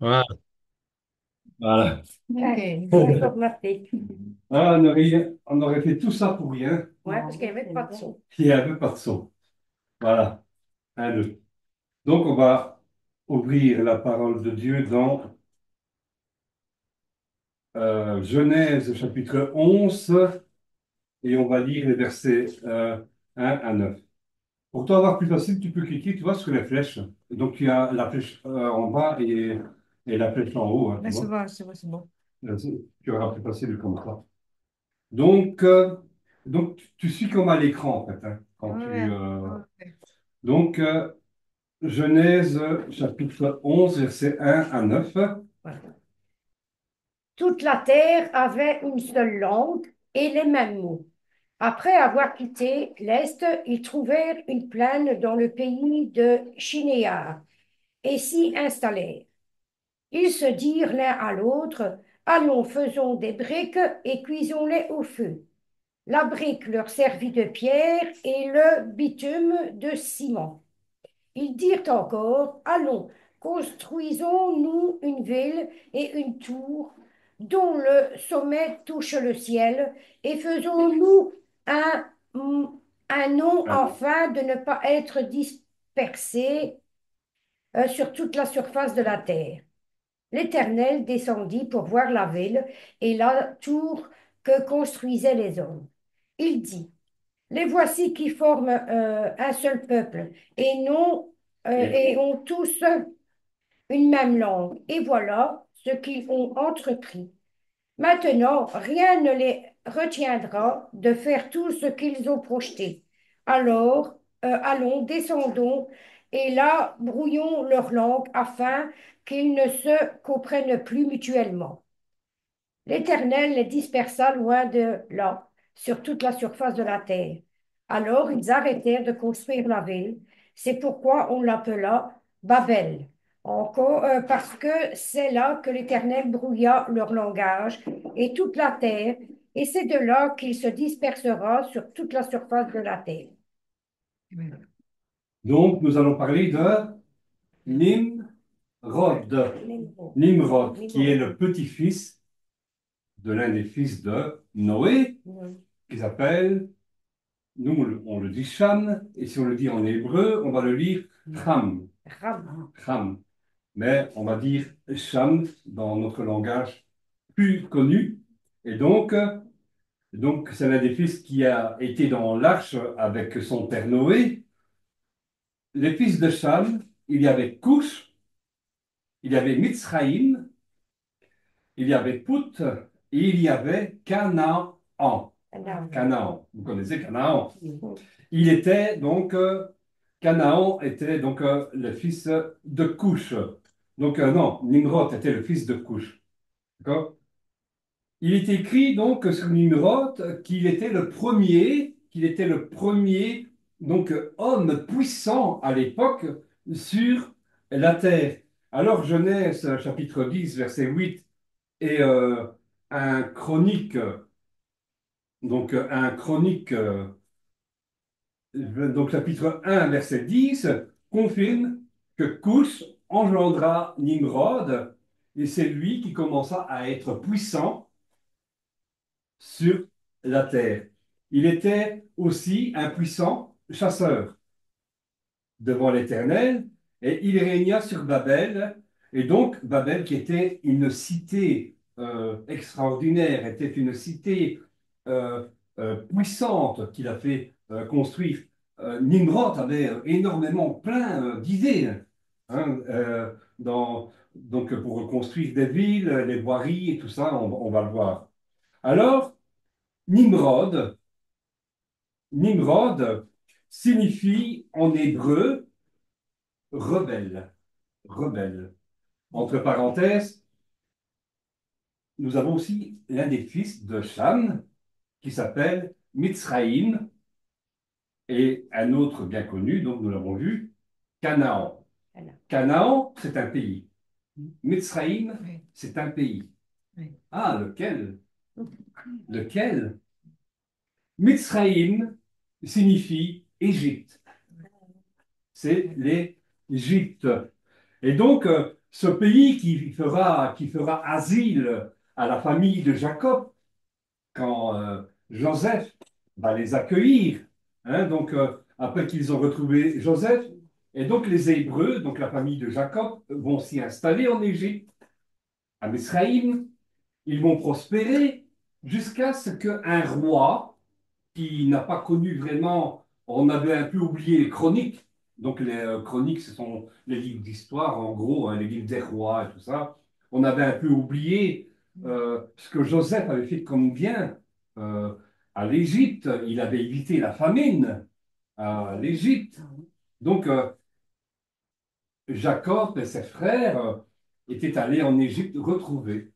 Voilà. Voilà. Ok. Informatique. Ah, on aurait fait tout ça pour rien. Ouais, parce qu'il n'y avait pas de son. Il n'y avait pas de son. Voilà. Un, deux. Donc, on va ouvrir la parole de Dieu dans Genèse chapitre 11 et on va lire les versets 1 à 9. Pour toi avoir plus facile, tu peux cliquer, tu vois, sur les flèches. Donc, tu as la flèche en bas et la flèche en haut, hein, tu Mais c'est vois. bon, c'est bon. Tu auras plus facile comme ça. Donc, tu suis comme à l'écran, en fait, hein, quand Ouais, ouais. donc, Genèse chapitre 11 versets 1 à 9. Ouais. Toute la terre avait une seule langue et les mêmes mots. Après avoir quitté l'Est, ils trouvèrent une plaine dans le pays de Shinéar et s'y installèrent. Ils se dirent l'un à l'autre, allons, faisons des briques et cuisons-les au feu. La brique leur servit de pierre et le bitume de ciment. Ils dirent encore, allons, construisons-nous une ville et une tour dont le sommet touche le ciel et faisons-nous un, un nom afin de ne pas être dispersés sur toute la surface de la terre. L'Éternel descendit pour voir la ville et la tour que construisaient les hommes. Il dit, les voici qui forment un seul peuple et non et ont tous une même langue. Et voilà ce qu'ils ont entrepris. Maintenant, rien ne les retiendra de faire tout ce qu'ils ont projeté. Alors, allons, descendons, et là, brouillons leur langue afin qu'ils ne se comprennent plus mutuellement. L'Éternel les dispersa loin de là, sur toute la surface de la terre. Alors ils arrêtèrent de construire la ville. C'est pourquoi on l'appela Babel. Encore, parce que c'est là que l'Éternel brouilla leur langage et toute la terre, et c'est de là qu'il se dispersera sur toute la surface de la terre. Donc, nous allons parler de Nimrod. Nimrod, qui est le petit-fils de l'un des fils de Noé, qui s'appelle, nous on le dit Cham, et si on le dit en hébreu, on va le lire Cham. Ram. Cham. Mais on va dire Cham dans notre langage plus connu. Et donc c'est l'un des fils qui a été dans l'arche avec son père Noé. Les fils de Cham, il y avait Cush, il y avait Mitzraïm, il y avait Pout et il y avait Canaan. Canaan, vous connaissez Canaan. Il était donc, Canaan était donc le fils de Cush. Donc non, Nimrod était le fils de Cush. D'accord? Il est écrit donc sur Nimrod qu'il était le premier donc homme puissant à l'époque sur la terre. Alors Genèse chapitre 10 verset 8 et un chronique donc chapitre 1 verset 10 confirme que Cush engendra Nimrod et c'est lui qui commença à être puissant sur la terre. Il était aussi un puissant chasseur devant l'Éternel et il régna sur Babel. Et donc Babel, qui était une cité extraordinaire, était une cité puissante qu'il a fait construire. Nimrod avait énormément plein d'idées hein, donc pour construire des villes, les voiries et tout ça, on va le voir. Alors, Nimrod, Nimrod signifie en hébreu rebelle. Rebelle. Entre parenthèses, nous avons aussi l'un des fils de Cham qui s'appelle Mitzraïm et un autre bien connu, donc nous l'avons vu, Canaan. Canaan, c'est un pays. Mitzraïm, c'est un pays. Ah, lequel? Lequel? Mitzraïm signifie Égypte. C'est l'Égypte. Et donc, ce pays qui fera asile à la famille de Jacob quand Joseph va les accueillir. Hein, donc, après qu'ils ont retrouvé Joseph, et donc les Hébreux, donc la famille de Jacob, vont s'y installer en Égypte, à Misraïm. Ils vont prospérer jusqu'à ce qu'un roi qui n'a pas connu vraiment, on avait un peu oublié les chroniques. Donc les chroniques, ce sont les livres d'histoire, en gros, hein, les livres des rois et tout ça. On avait un peu oublié ce que Joseph avait fait comme bien à l'Égypte. Il avait évité la famine à l'Égypte. Donc Jacob et ses frères étaient allés en Égypte retrouver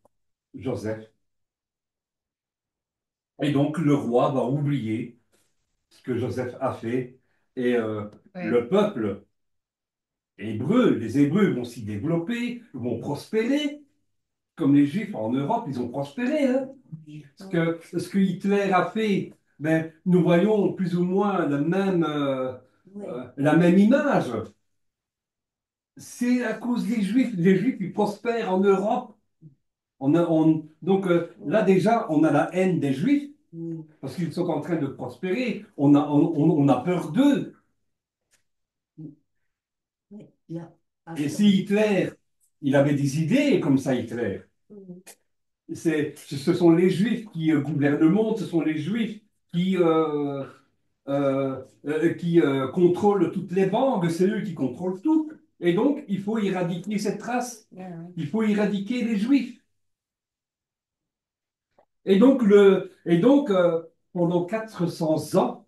Joseph. Et donc le roi va oublier ce que Joseph a fait et Ouais. le peuple hébreu, les Hébreux vont s'y développer, vont prospérer, comme les Juifs en Europe, ils ont prospéré. Hein. Ce que Hitler a fait, ben, nous voyons plus ou moins la même image. C'est à cause des Juifs. Les Juifs, ils prospèrent en Europe. Donc là déjà, on a la haine des Juifs parce qu'ils sont en train de prospérer. On a peur d'eux. Et si Hitler, il avait des idées comme ça, Hitler, ce sont les Juifs qui gouvernent le monde, ce sont les Juifs qui, contrôlent toutes les banques, c'est eux qui contrôlent tout. Et donc, il faut éradiquer cette race, il faut éradiquer les Juifs. Et donc, pendant 400 ans,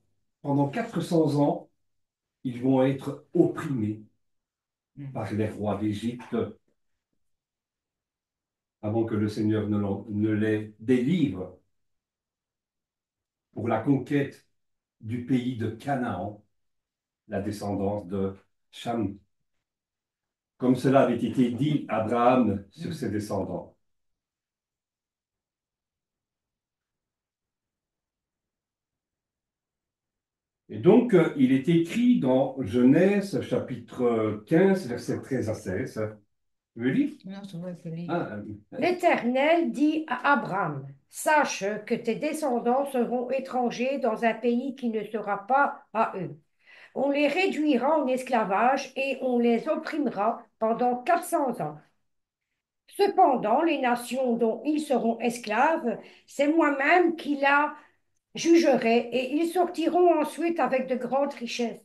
ils vont être opprimés par les rois d'Égypte avant que le Seigneur ne les délivre pour la conquête du pays de Canaan, la descendance de Cham, comme cela avait été dit à Abraham sur ses descendants. Et donc, il est écrit dans Genèse, chapitre 15, versets 13 à 16. Tu veux lire? Non, c'est vrai, je lis. Ah, L'Éternel dit à Abraham, sache que tes descendants seront étrangers dans un pays qui ne sera pas à eux. On les réduira en esclavage et on les opprimera pendant 400 ans. Cependant, les nations dont ils seront esclaves, c'est moi-même qui la jugerai et ils sortiront ensuite avec de grandes richesses.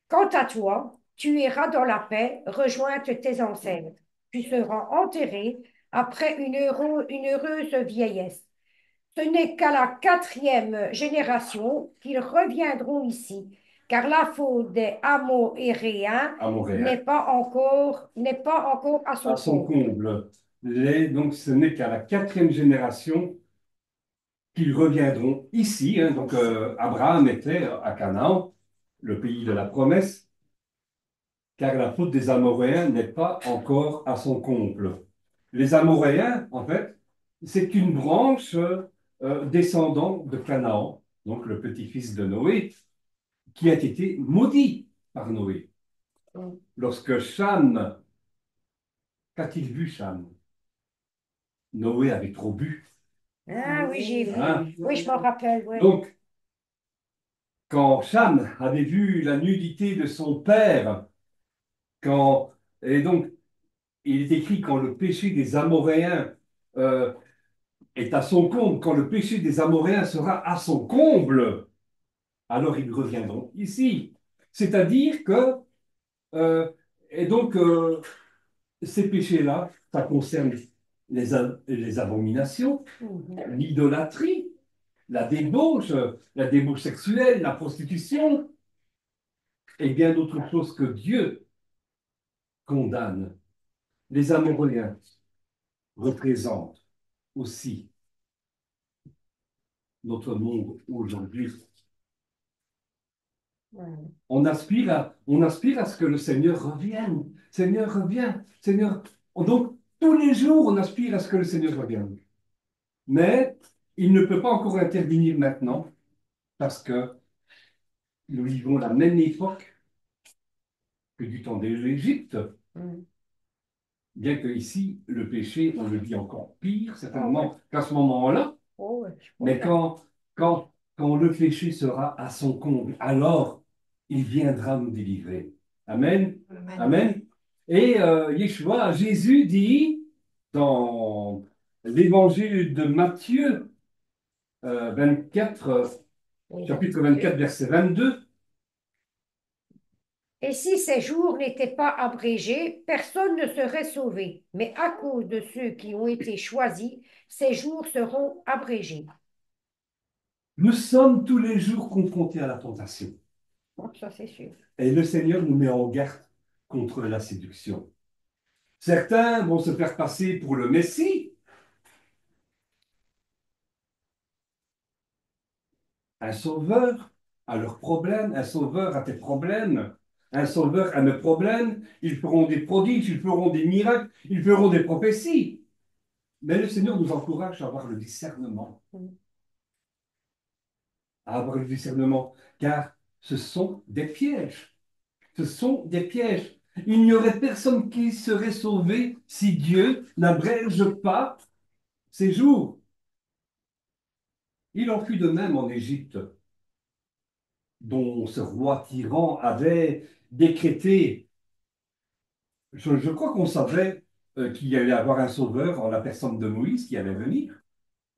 Quant à toi, tu iras dans la paix, rejoindre tes ancêtres. Tu seras enterré après une heureuse vieillesse. Ce n'est qu'à la quatrième génération qu'ils reviendront ici, car la faute des Amoréens à Montréal, n'est pas encore à à son son comble. comble. Donc, ce n'est qu'à la quatrième génération qu'ils reviendront ici. Hein. Donc, Abraham était à Canaan, le pays de la promesse, car la faute des Amoréens n'est pas encore à son comble. Les Amoréens, en fait, c'est une branche descendant de Canaan, donc le petit-fils de Noé, qui a été maudit par Noé. Lorsque Cham, qu'a-t-il vu Cham? Noé avait trop bu. Ah oui, j'ai vu. Hein? Oui, je m'en rappelle, oui. Donc, quand Cham avait vu la nudité de son père, quand, et donc, il est écrit quand le péché des Amoréens euh, est à son comble, quand le péché des Amoréens sera à son comble, alors ils reviendront ici. C'est-à-dire que, euh, et donc, ces péchés-là, ça concerne les abominations, l'idolâtrie, la débauche sexuelle, la prostitution, et bien d'autres choses que Dieu condamne. Les Amoréens représentent aussi notre monde aujourd'hui. Ouais. On aspire à ce que le Seigneur revienne. Seigneur, reviens. Seigneur. Donc, tous les jours, on aspire à ce que le Seigneur revienne. Mais il ne peut pas encore intervenir maintenant parce que nous vivons la même époque que du temps de l'Égypte. Mm. bien que ici, le péché, on le vit encore pire, Ah ouais. certainement qu'à ce moment-là, Oh, ouais, je crois mais bien. quand le péché sera à son comble, alors il viendra nous délivrer. Amen. Amen. Et Yeshua, Jésus dit dans l'évangile de Matthieu 24, Oui, chapitre 22. 24, verset 22, Et si ces jours n'étaient pas abrégés, personne ne serait sauvé. Mais à cause de ceux qui ont été choisis, ces jours seront abrégés. nous sommes tous les jours confrontés à la tentation. Bon, ça, c'est sûr. Et le Seigneur nous met en garde contre la séduction. Certains vont se faire passer pour le Messie, un sauveur à leurs problèmes, un sauveur à tes problèmes, un sauveur à mes problèmes. Ils feront des prodiges, ils feront des miracles, ils feront des prophéties. Mais le Seigneur nous encourage à avoir le discernement, Mm. à avoir le discernement, car ce sont des pièges. Ce sont des pièges. Il n'y aurait personne qui serait sauvé si Dieu n'abrège pas ses jours. Il en fut de même en Égypte, dont ce roi tyran avait décrété. Je crois qu'on savait qu'il y allait avoir un sauveur en la personne de Moïse qui allait venir.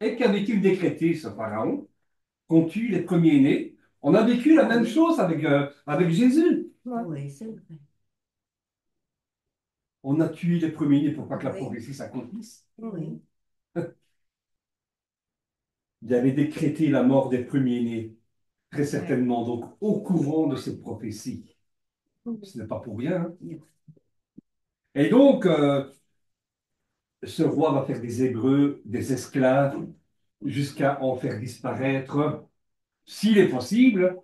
Et qu'avait-il décrété, ce pharaon? Qu'on tue les premiers-nés. On a vécu la même chose avec Jésus. Ouais. Oui, c'est vrai. On a tué les premiers-nés pour pas que la Oui. prophétie s'accomplisse. Oui. Il avait décrété la mort des premiers-nés, très Ouais. certainement, donc au courant de cette prophétie. Mm. Ce n'est pas pour rien, hein. Non. Et donc, ce roi va faire des Hébreux, des esclaves, jusqu'à en faire disparaître, s'il est possible,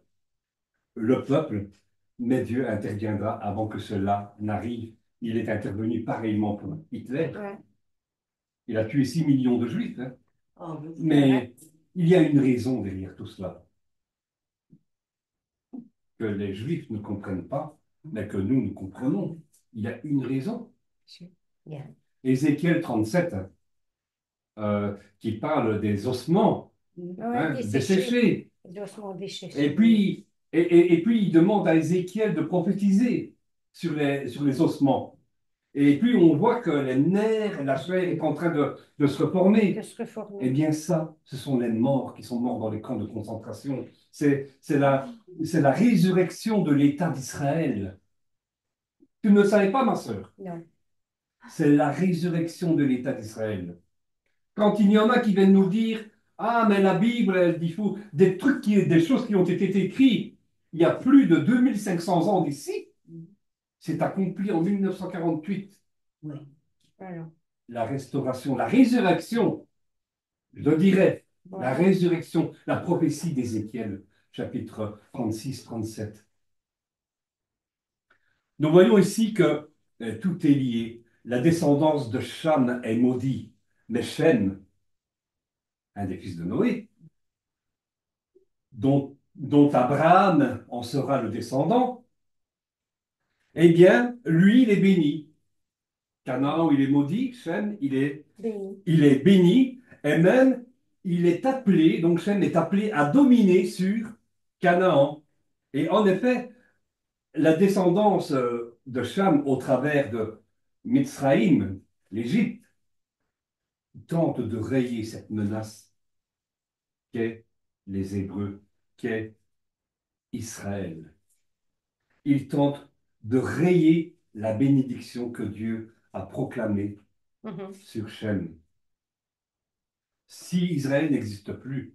le peuple. Mais Dieu interviendra avant que cela n'arrive. Il est intervenu pareillement pour Hitler. Ouais. Il a tué 6 millions de Juifs, hein. Ah, oui. Mais il y a une raison derrière tout cela, que les Juifs ne comprennent pas, mais que nous comprenons. Il y a une raison. Bien. Ézéchiel 37, qui parle des ossements, Ouais, hein, desséché. desséchés. Les ossements Et desséchés. puis, et puis, il demande à Ézéchiel de prophétiser sur les ossements. Et puis, on voit que les nerfs, la chair est en train de se De reformer. se Eh reformer. bien, ça, ce sont les morts qui sont morts dans les camps de concentration. C'est la résurrection de l'État d'Israël. Tu ne savais pas, ma sœur? Non. C'est la résurrection de l'État d'Israël. Quand il y en a qui viennent nous dire, ah, mais la Bible, elle dit fou, des choses qui ont été écrites il y a plus de 2500 ans d'ici, c'est accompli en 1948. Oui. Voilà. La restauration, la résurrection, je dirais, la Voilà. résurrection, la prophétie d'Ézéchiel, chapitre 36-37. Nous voyons ici que tout est lié. La descendance de Cham est maudite, mais Shem, un des fils de Noé, dont Abraham en sera le descendant, eh bien, lui, il est béni. Canaan, il est maudit, Shem, Béni. il est béni, et même, il est appelé, donc Shem est appelé à dominer sur Canaan. Et en effet, la descendance de Cham au travers de Mitzraïm, l'Égypte, tente de rayer cette menace qu'est les Hébreux, qu'est Israël. Il tente de rayer la bénédiction que Dieu a proclamée Mhm. sur Shem. Si Israël n'existe plus,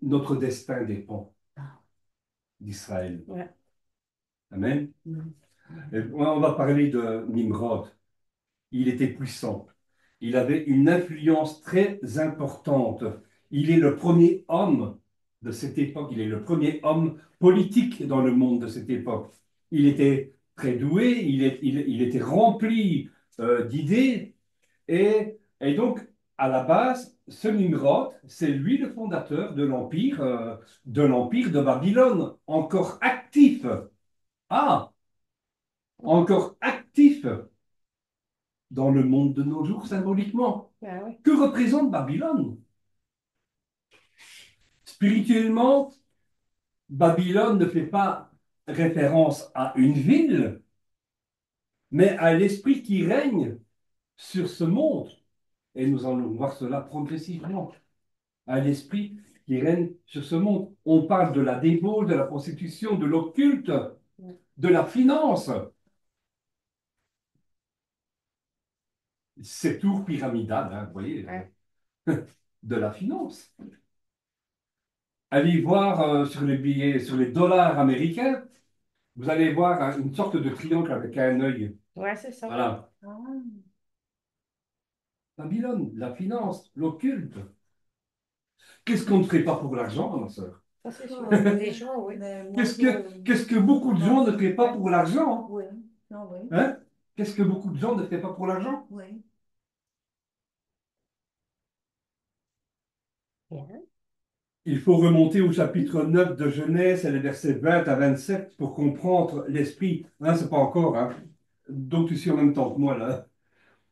notre destin dépend d'Israël. Ouais. Amen. Oui. Et on va parler de Nimrod. Il était puissant. Il avait une influence très importante. Il est le premier homme de cette époque. Il est le premier homme politique dans le monde de cette époque. Il était très doué, il était rempli d'idées. Et donc, à la base, ce Nimrod, c'est lui le fondateur de l'empire de Babylone, encore actif. Ah, encore actif. dans le monde de nos jours symboliquement. Ah oui. Que représente Babylone? Spirituellement, Babylone ne fait pas référence à une ville, mais à l'esprit qui règne sur ce monde. Et nous allons voir cela progressivement. À l'esprit qui règne sur ce monde. On parle de la débauche, de la prostitution, de l'occulte, de la finance. Ces tours pyramidales, hein, vous voyez, Ouais. de la finance. Allez voir sur les billets, sur les dollars américains, vous allez voir hein, une sorte de triangle avec un œil. Ouais, c'est ça. Voilà. Ah, Babylone, la finance, l'occulte. Qu'est-ce qu'on ne fait pas pour l'argent, ma soeur? Ça, c'est sûr. oui, Les gens, oui. mais moi, Qu'est-ce que beaucoup de gens ne font pas pour l'argent? oui, ah oui, Hein? Qu'est-ce que beaucoup de gens ne font pas pour l'argent? oui. Bien. Il faut remonter au chapitre 9 de Genèse, et les versets 20 à 27 pour comprendre l'esprit. Hein, c'est pas encore, hein. Donc tu suis en même temps que moi, là.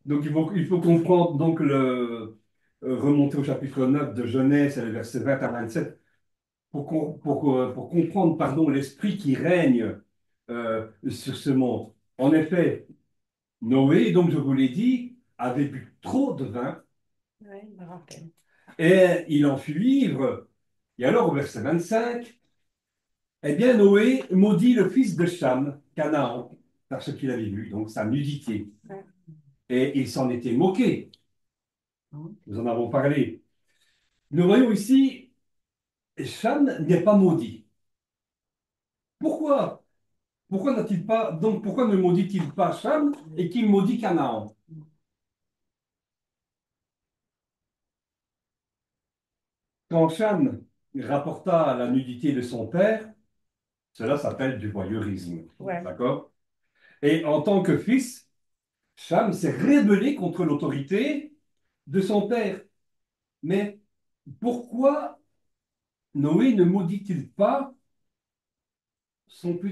Donc il faut comprendre, donc, remonter au chapitre 9 de Genèse, et les versets 20 à 27 pour comprendre, pardon, l'esprit qui règne sur ce monde. En effet, Noé, donc je vous l'ai dit, avait bu trop de vin Oui, je me rappelle. et il en fut ivre. Et alors, au verset 25, eh bien, Noé maudit le fils de Cham, Canaan, parce qu'il avait vu, donc sa nudité. Ouais. Et il s'en était moqué. Hein? Nous en avons parlé. Nous voyons ici, Cham n'est pas maudit. Pourquoi? Pourquoi n'a-t-il pas, donc pourquoi ne maudit-il pas Cham et qu'il maudit Canaan? Quand Cham rapporta la nudité de son père, cela s'appelle du voyeurisme. Ouais. D'accord? Et en tant que fils, Cham s'est rébellé contre l'autorité de son père. Mais pourquoi Noé ne maudit-il pas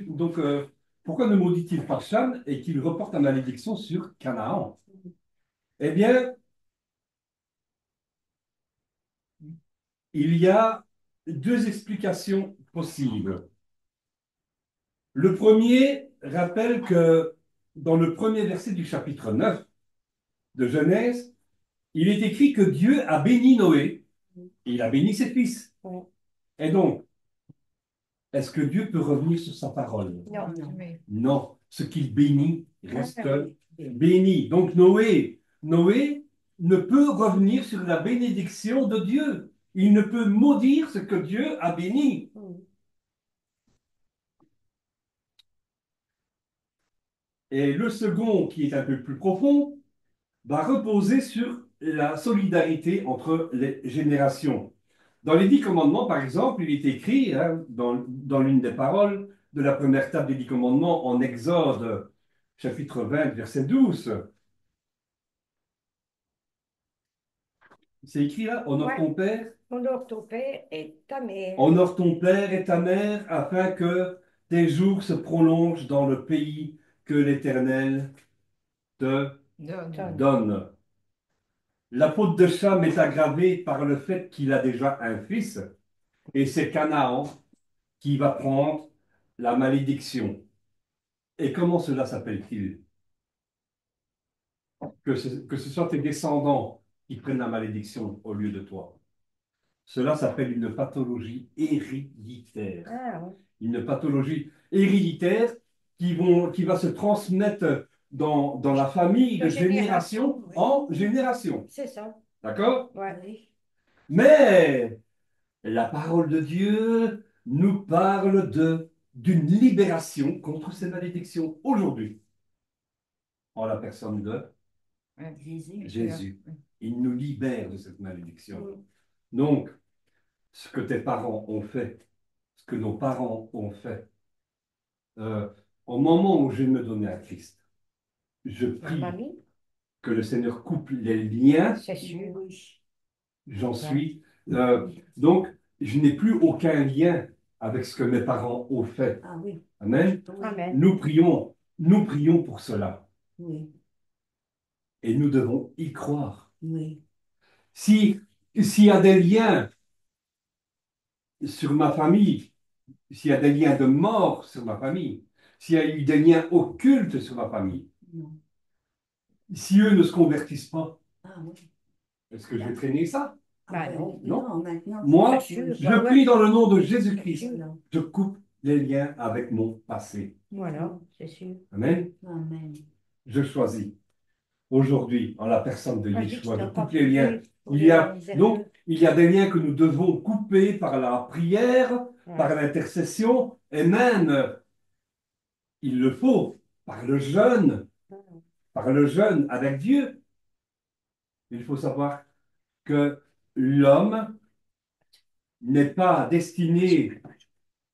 donc pourquoi ne maudit-il pas Cham et qu'il reporte la malédiction sur Canaan? Eh bien, il y a deux explications possibles. Le premier rappelle que dans le premier verset du chapitre 9 de Genèse, il est écrit que Dieu a béni Noé et il a béni ses fils. Ouais. Et donc, est-ce que Dieu peut revenir sur sa parole? Non. Non. Non. Ce qu'il bénit reste Ah, béni. Donc Noé ne peut revenir sur la bénédiction de Dieu. Il ne peut maudire ce que Dieu a béni. mm. Et le second, qui est un peu plus profond, va reposer sur la solidarité entre les générations. Dans les 10 commandements, par exemple, il est écrit, hein, dans l'une des paroles de la première table des 10 commandements en Exode, chapitre 20, verset 12, c'est écrit là, honore Ouais. ton père, Honore ton père et ta mère. honore ton père et ta mère, afin que tes jours se prolongent dans le pays que l'Éternel te Donne. donne. La faute de Cham est aggravée par le fait qu'il a déjà un fils, et c'est Canaan qui va prendre la malédiction. Et comment cela s'appelle-t-il? Que ce soit tes descendants qui prennent la malédiction au lieu de toi. Cela s'appelle une pathologie héréditaire. Ah, oui. Une pathologie héréditaire qui va se transmettre dans la famille De de génération génération, oui. en génération. C'est ça. D'accord? Ouais. Mais la parole de Dieu nous parle d'une libération contre ces malédictions aujourd'hui, en la personne de Jésus. Jésus. Il nous libère de cette malédiction. Mm. Donc, ce que tes parents ont fait, ce que nos parents ont fait, euh, au moment où je me donnais à Christ, je La prie mamie, que le Seigneur coupe les liens, c'est sûr. Oui. j'en suis. Donc, je n'ai plus aucun lien avec ce que mes parents ont fait. Ah oui. Amen. Oui. Amen. Nous prions pour cela. Oui. Et nous devons y croire. Oui. Si, s'il y a des liens sur ma famille, s'il y a des liens de mort sur ma famille, s'il y a eu des liens occultes sur ma famille, Non. si eux ne se convertissent pas, Ah oui. est-ce que je vais traîner ça? Ah Bah ben, non. Non. non, maintenant. Moi, C'est sûr, je bah ouais. prie dans le nom de Jésus-Christ. Voilà. Je coupe les liens avec mon passé. Voilà, c'est sûr. Amen. Amen. Je choisis aujourd'hui, en la personne de Moi, je dis que Yeshua, c'est je un coupe les liens. particulier pour Il les y a misérieux. donc il y a des liens que nous devons couper par la prière, par Ouais. l'intercession, et même, il le faut, par le jeûne avec Dieu. Il faut savoir que l'homme n'est pas destiné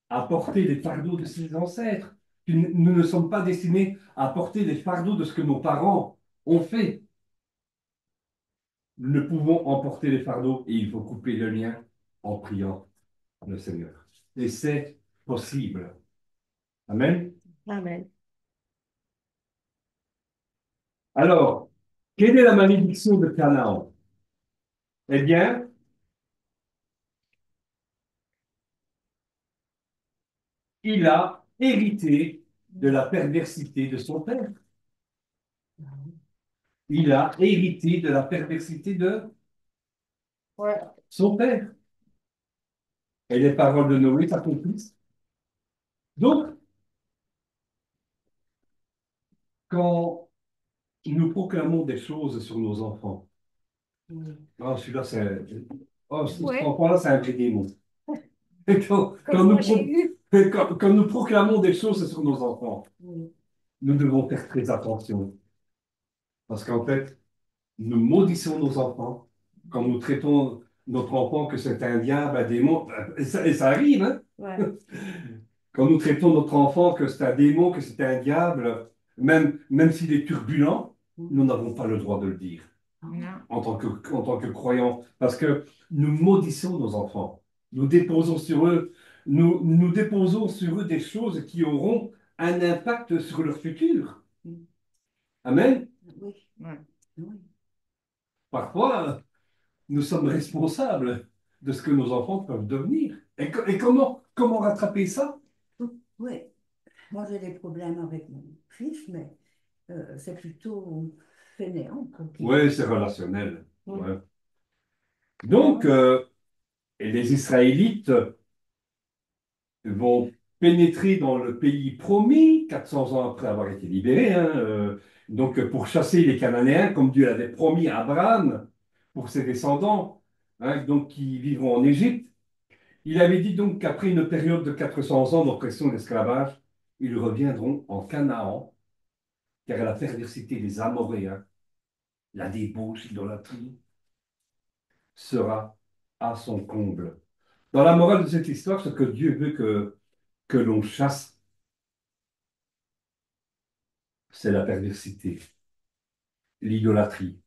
à porter les fardeaux de ses ancêtres. Nous ne sommes pas destinés à porter les fardeaux de ce que nos parents ont fait. Nous ne pouvons emporter les fardeaux et il faut couper le lien en priant le Seigneur. Et c'est possible. Amen. Amen. Alors, quelle est la malédiction de Canaan? Eh bien, il a hérité de la perversité de son père. Il a hérité de la perversité de Ouais. son père. Et les paroles de Noé s'accomplissent. Donc, quand nous proclamons des choses sur nos enfants, Oui. oh, celui-là, c'est. Oh, cet Ouais. enfant-là, c'est un vrai démon. Et Comme moi, j'ai eu. quand nous proclamons des choses sur nos enfants, Oui. nous devons faire très attention. Parce qu'en fait, nous maudissons nos enfants quand nous traitons notre enfant que c'est un diable, un démon. Et ça arrive, hein? Ouais. Quand nous traitons notre enfant que c'est un démon, que c'est un diable, même s'il est turbulent, nous n'avons pas le droit de le dire Non. en tant que croyants. Parce que nous maudissons nos enfants. Nous déposons sur eux, nous déposons sur eux des choses qui auront un impact sur leur futur. Amen. Oui. Ouais. Oui. Parfois, nous sommes responsables de ce que nos enfants peuvent devenir. Et comment rattraper ça? Oui. Moi, j'ai des problèmes avec mon fils, mais c'est plutôt fainéant. Oui, c'est relationnel. Ouais. Ouais. Donc, Ouais. et les Israélites vont pénétrer dans le pays promis 400 ans après avoir été libérés. Hein, donc, pour chasser les Cananéens, comme Dieu l'avait promis à Abraham, pour ses descendants, hein, donc qui vivront en Égypte. Il avait dit donc qu'après une période de 400 ans d'oppression et d'esclavage, ils reviendront en Canaan, car la perversité des Amoréens, la débauche, l'idolâtrie, sera à son comble. Dans la morale de cette histoire, ce que Dieu veut que l'on chasse, c'est la perversité, l'idolâtrie.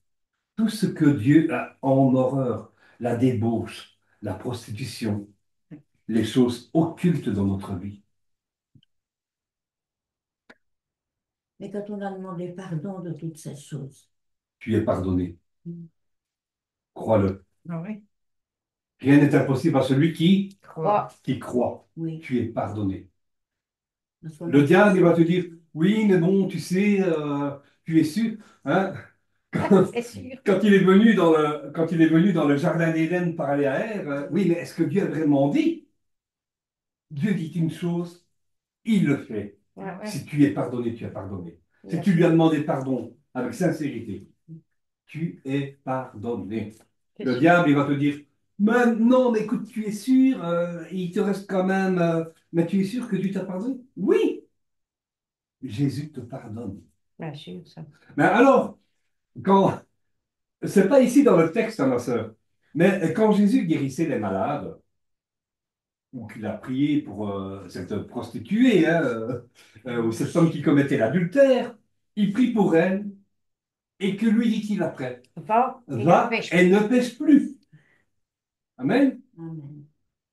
Tout ce que Dieu a en horreur, la débauche, la prostitution, les choses occultes dans notre vie. Mais quand on a demandé pardon de toutes ces choses, Tu es pardonné. Crois-le. Ah oui. Rien n'est impossible à celui Croix. qui croit. oui. Tu es pardonné. Parce qu'on Le a- diable, il va te dire, oui, mais bon, tu sais, tu es sûr, hein? C'est sûr. Quand il est venu dans le jardin d'Éden parler à Ève, oui, mais est-ce que Dieu a vraiment dit? Dieu dit une chose, il le fait. Ouais, ouais. Si tu es pardonné, tu es pardonné. Si Bien tu lui sûr. as demandé pardon avec sincérité, tu es pardonné. C'est Le sûr. diable, il va te dire, mais non, mais écoute, tu es sûr, il te reste quand même, mais tu es sûr que Dieu t'a pardonné? Oui, Jésus te pardonne. Bien sûr, ça. Mais alors, quand, c'est pas ici dans le texte, hein, ma sœur, mais quand Jésus guérissait les malades, ou qu'il a prié pour cette prostituée, hein, ou cette femme qui commettait l'adultère, il prie pour elle, et que lui dit-il après, Va et ne va pêche et plus. ne pêche plus. Amen. Amen.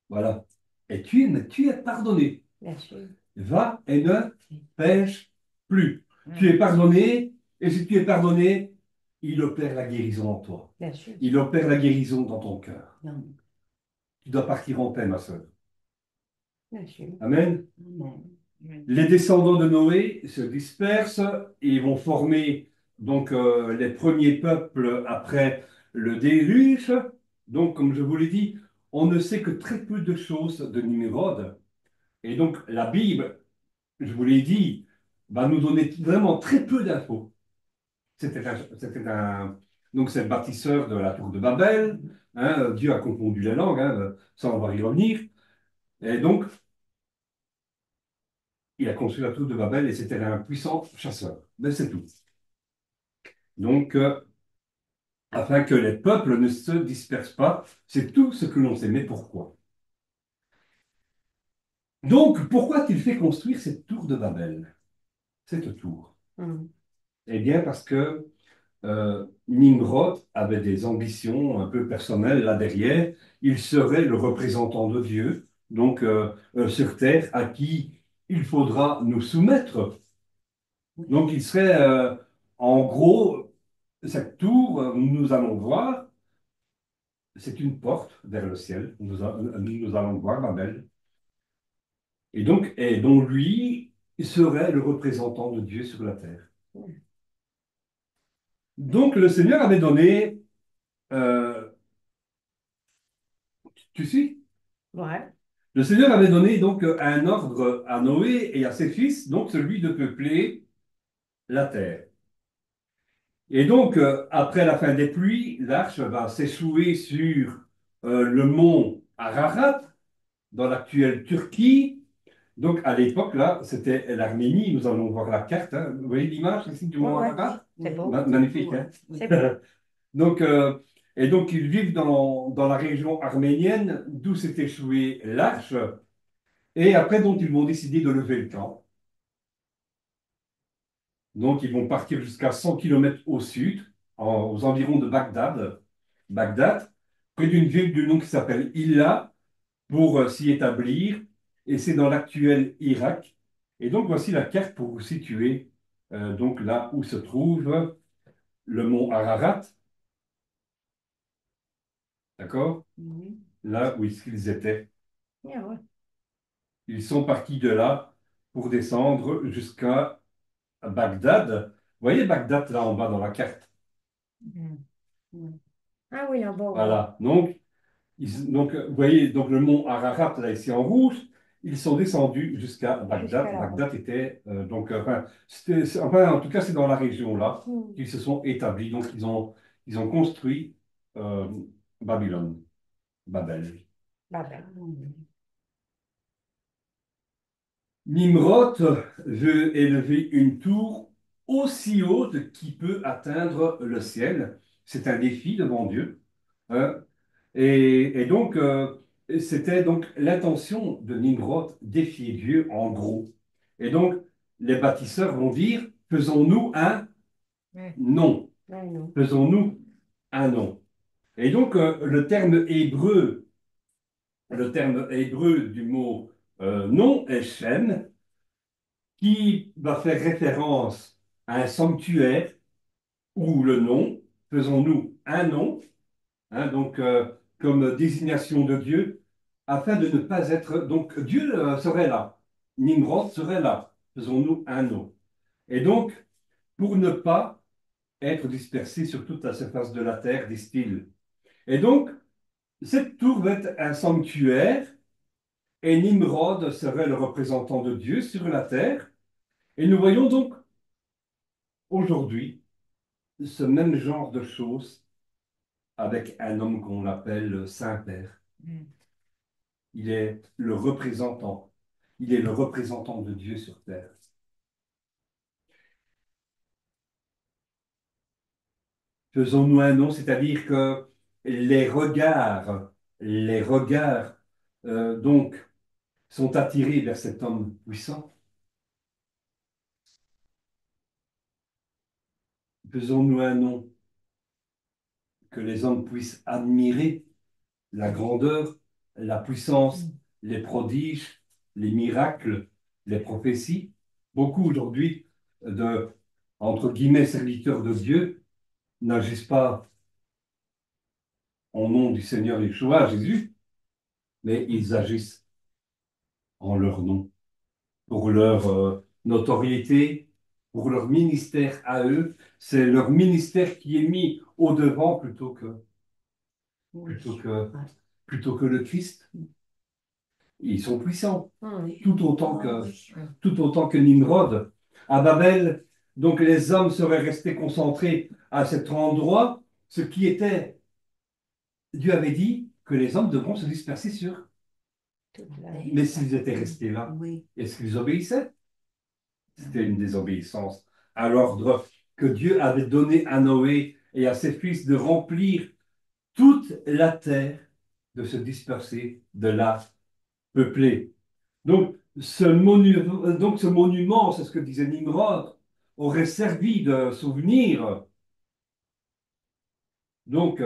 Voilà. Et mais tu es pardonné. Bien sûr. Va et ne pêche plus. Tu Mm. es pardonné, et si tu es pardonné, il opère la guérison en toi. Bien sûr. Il opère la guérison dans ton cœur. Non. Tu dois partir en paix, ma sœur. Bien sûr. Amen. Amen. Les descendants de Noé se dispersent et vont former donc les premiers peuples après le déluge. Donc, comme je vous l'ai dit, on ne sait que très peu de choses de Nimrod. Et donc, la Bible, je vous l'ai dit, va nous donner vraiment très peu d'infos. Donc c'est le bâtisseur de la tour de Babel. Hein, Dieu a confondu les langues, hein, ça on va y revenir. Et donc, il a construit la tour de Babel et c'était un puissant chasseur. Mais c'est tout. Donc, afin que les peuples ne se dispersent pas, c'est tout ce que l'on sait. Mais pourquoi? Donc, pourquoi a-t-il fait construire cette tour de Babel? Cette tour? Mm. Eh bien, parce que Nimrod avait des ambitions un peu personnelles là derrière. Il serait le représentant de Dieu, donc sur terre, à qui il faudra nous soumettre. Donc il serait, en gros, cette tour, nous allons voir, c'est une porte vers le ciel. Nous allons voir Babel. Et donc lui serait le représentant de Dieu sur la terre. Donc le Seigneur avait donné, euh, tu suis? Ouais. Le Seigneur avait donné donc un ordre à Noé et à ses fils, donc celui de peupler la terre. Et donc, après la fin des pluies, l'arche va s'échouer sur le mont Ararat, dans l'actuelle Turquie. Donc, à l'époque, là, c'était l'Arménie. Nous allons voir la carte, hein. Vous voyez l'image ici du Ouais, mont ouais. Ararat? C'est beau. Magnifique, hein? C'est beau. Donc, et donc, ils vivent dans la région arménienne d'où s'est échouée l'arche. Et après, donc, ils vont décider de lever le camp. Donc, ils vont partir jusqu'à 100 kilomètres au sud, aux environs de Bagdad, près d'une ville du nom qui s'appelle Hilla, pour s'y établir. Et c'est dans l'actuel Irak. Et donc, voici la carte pour vous situer donc là où se trouve le mont Ararat. D'accord? Mhm. Là où ils étaient. Yeah, ouais. Ils sont partis de là pour descendre jusqu'à Bagdad. Vous voyez Bagdad là en bas dans la carte? Mm. Ouais. Ah oui, en bas, oui. Voilà. Donc, vous voyez donc le mont Ararat, là, ici en rouge, ils sont descendus jusqu'à Jusqu'à Bagdad. là-bas. Bagdad était, enfin, enfin, en tout cas, c'est dans la région là Mm. qu'ils se sont établis. Donc, ils ont construit euh, Babylone, Babel. Bah ben. Nimrod veut élever une tour aussi haute qui peut atteindre le ciel. C'est un défi devant Dieu. Hein. Et donc, c'était donc l'intention de Nimrod défier Dieu en gros. Et donc, les bâtisseurs vont dire, faisons-nous un Ouais. non. Ouais, non. Faisons-nous un non. Et donc, le terme hébreu du mot non est Shem, qui va faire référence à un sanctuaire où le nom, faisons-nous un nom, hein, donc comme désignation de Dieu, afin de ne pas être. Donc Dieu serait là, Nimrod serait là, faisons-nous un nom. Et donc, pour ne pas être dispersé sur toute la surface de la terre, disent-ils. Et donc, cette tour va être un sanctuaire, et Nimrod serait le représentant de Dieu sur la terre. Et nous voyons donc aujourd'hui ce même genre de choses avec un homme qu'on appelle Saint-Père. Mm. Il est le représentant. Il est le représentant de Dieu sur terre. Faisons-nous un nom, c'est-à-dire que les regards, donc, sont attirés vers cet homme puissant. Faisons-nous un nom que les hommes puissent admirer la grandeur, la puissance, les prodiges, les miracles, les prophéties. Beaucoup aujourd'hui de, entre guillemets, serviteurs de Dieu n'agissent pas en nom du Seigneur Yeshua, Jésus, mais ils agissent en leur nom, pour leur notoriété, pour leur ministère à eux. C'est leur ministère qui est mis au devant Oui. plutôt que, Ouais. plutôt que le Christ. Ils sont puissants, Oui. tout autant Ah, que, oui. tout autant que Nimrod. À Babel, donc les hommes seraient restés concentrés à cet endroit, ce qui était, Dieu avait dit que les hommes devront se disperser sur. Toute la Mais s'ils étaient restés là, Oui. est-ce qu'ils obéissaient? C'était une désobéissance à l'ordre que Dieu avait donné à Noé et à ses fils de remplir toute la terre, de se disperser, de la peupler. Donc ce monument, c'est ce que disait Nimrod, aurait servi de souvenir. Donc,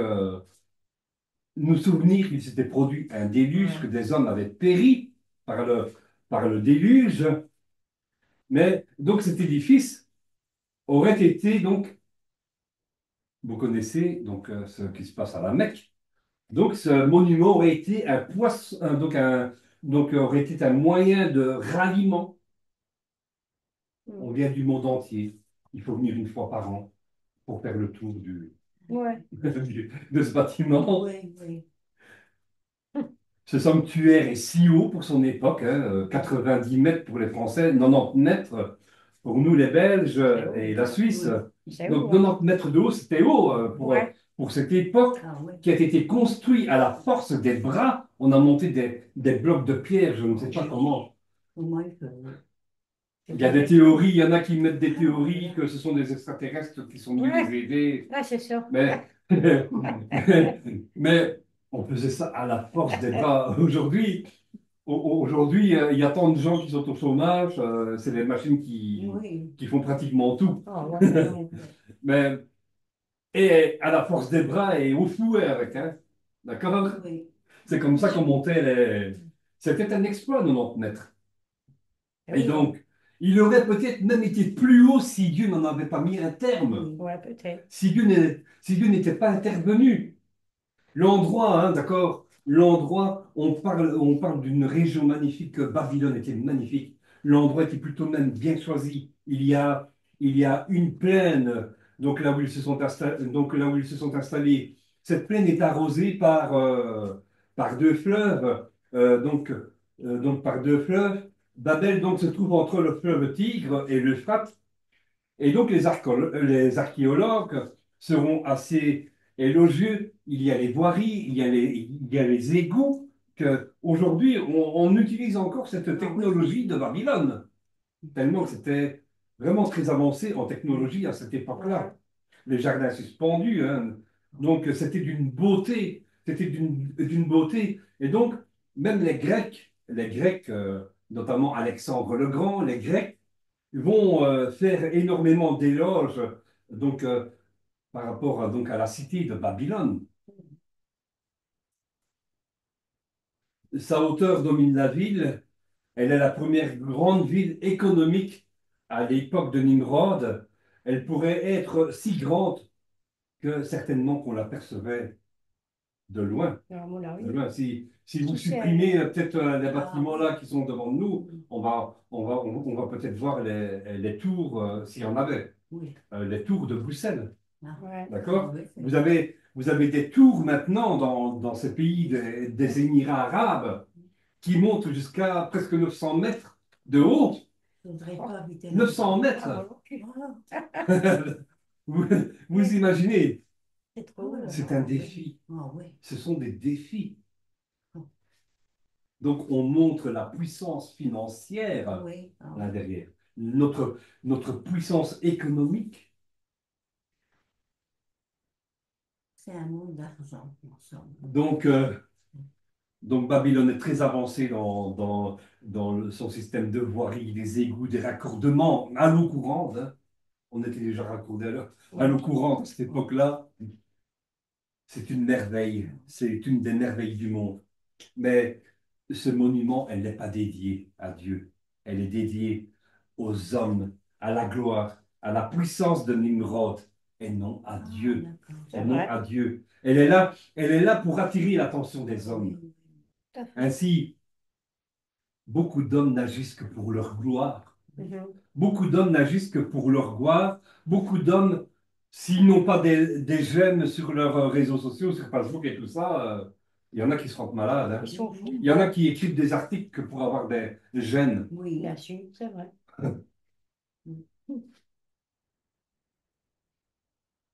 nous souvenir qu'il s'était produit un déluge, que Ouais. des hommes avaient péri par le déluge. Mais donc cet édifice aurait été, donc, vous connaissez donc ce qui se passe à la Mecque. Donc ce monument aurait été un poisson, donc aurait été un moyen de ralliement. On Mm. vient du monde entier. Il faut venir une fois par an pour faire le tour Ouais. de ce bâtiment. Oui, oui. Ce sanctuaire est si haut pour son époque, hein, 90 mètres pour les Français, 90 mètres pour nous les Belges et la Suisse. Oui. C'est Donc où, hein? 90 mètres de haut, c'était haut Ouais. pour cette époque Ah, oui. qui a été construit à la force des bras. On a monté des blocs de pierre, je ne sais pas comment. Comment il peut. Il y a des théories, il y en a qui mettent des théories que ce sont des extraterrestres qui sont venus Ouais. les aider. Ah, c'est ça. Mais, mais on faisait ça à la force des bras. Aujourd'hui, il y a tant de gens qui sont au chômage, c'est les machines Oui. qui font pratiquement tout. Ah, ouais. Oui. Mais, et à la force des bras et au fouet avec, hein. D'accord? Oui. C'est comme ça qu'on montait les. C'était un exploit, 90 mètres. Et Oui, hein. donc, il aurait peut-être même été plus haut si Dieu n'en avait pas mis un terme. Oui. Ouais, peut-être. Si Dieu n'était pas intervenu. L'endroit, hein, d'accord, l'endroit, on parle d'une région magnifique, que Babylone était magnifique. L'endroit était plutôt même bien choisi. Il y a une plaine, donc là où ils se sont donc là où ils se sont installés. Cette plaine est arrosée par deux fleuves, donc par deux fleuves. Babel donc se trouve entre le fleuve Tigre et l'Euphrate. Et donc les archéologues seront assez élogieux. Il y a les voiries, il y a les égouts, qu'aujourd'hui on utilise encore cette Ah, oui. technologie de Babylone, tellement que c'était vraiment très avancé en technologie à cette Ouais. époque-là. Les jardins suspendus, hein. Donc c'était d'une beauté. Et donc même les Grecs, notamment Alexandre le Grand, les Grecs, vont faire énormément d'éloges donc, par rapport donc, à la cité de Babylone. Sa hauteur domine la ville. Elle est la première grande ville économique à l'époque de Nimrod. Elle pourrait être si grande que certainement qu'on l'apercevait de loin. À mon De avis. loin. Si vous Tu supprimez sais. peut-être les Ah, bâtiments oui. là qui sont devant nous, on va peut-être voir les tours, s'il y en avait, Oui. les tours de Bruxelles. Ah, Ouais. ah, D'accord? oui, c'est Vous avez des tours maintenant dans ces pays des Émirats arabes qui montent jusqu'à presque 900 mètres de haut. Je ne voudrais Oh, pas habiter 900 là-dedans. ah, moi mètres! non plus. Ah, Vous, vous imaginez, C'est oh trop haut, là là. c'est là, un oui. défi. Ah, oui. Ce sont des défis. Oh, Donc on montre la puissance financière oui. Ah, là oui. derrière, notre puissance économique. C'est un monde d'argent, en somme. Donc, donc Babylone est très avancée son système de voirie, des égouts, des raccordements à l'eau courante, hein. On était déjà raccordés à l'eau Ouais. courante à cette époque-là. C'est une merveille, c'est une des merveilles du monde. Mais ce monument, elle n'est pas dédiée à Dieu. Elle est dédiée aux hommes, à la gloire, à la puissance de Nimrod et non à Ah, Dieu. d'accord. C'est Et non vrai. à Dieu. Elle est là pour attirer l'attention des hommes. Oui, Tout à fait. Ainsi, beaucoup d'hommes n'agissent que pour leur gloire. Mhm. Beaucoup d'hommes n'agissent que pour leur gloire. Beaucoup d'hommes, s'ils n'ont pas des j'aime sur leurs réseaux sociaux, sur Facebook et tout ça, il y en a qui se rendent malades, hein. Ils sont fous. Il y en a qui écrivent des articles que pour avoir des j'aime. oui. Bien sûr, c'est vrai.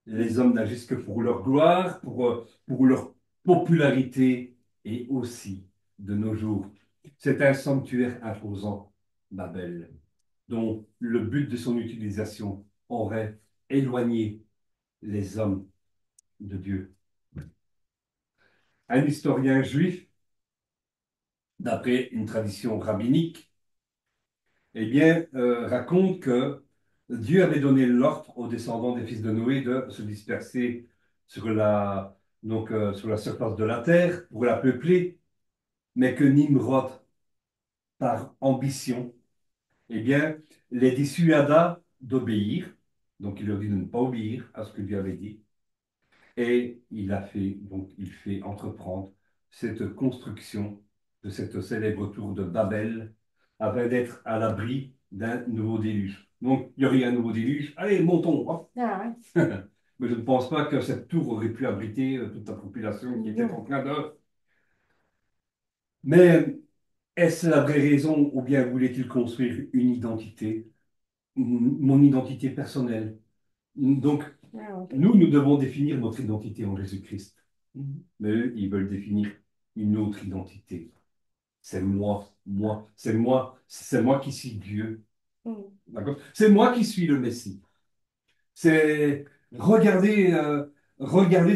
Les hommes n'agissent que pour leur gloire, pour leur popularité et aussi, de nos jours, c'est un sanctuaire imposant, Babel, dont le but de son utilisation aurait éloigné les hommes de Dieu. Un historien juif, d'après une tradition rabbinique, eh bien, raconte que Dieu avait donné l'ordre aux descendants des fils de Noé de se disperser sur sur la surface de la terre pour la peupler, mais que Nimrod, par ambition, eh bien, les dissuada d'obéir. Donc, il leur dit de ne pas obéir à ce que Dieu avait dit. Et il fait entreprendre cette construction de cette célèbre tour de Babel afin d'être à l'abri d'un nouveau déluge. Donc, il y aurait un nouveau déluge. Allez, montons, hop. Ah, Mais je ne pense pas que cette tour aurait pu abriter toute la population qui ouais. était Non. en train de... Mais est-ce la vraie raison ou bien voulait-il construire une identité, mon identité personnelle? Donc, Ah, on peut- nous devons définir notre identité en Jésus-Christ. Mais eux, ils veulent définir une autre identité. C'est c'est moi qui suis Dieu. Mhm. D'accord? C'est moi qui suis le Messie. C'est regardez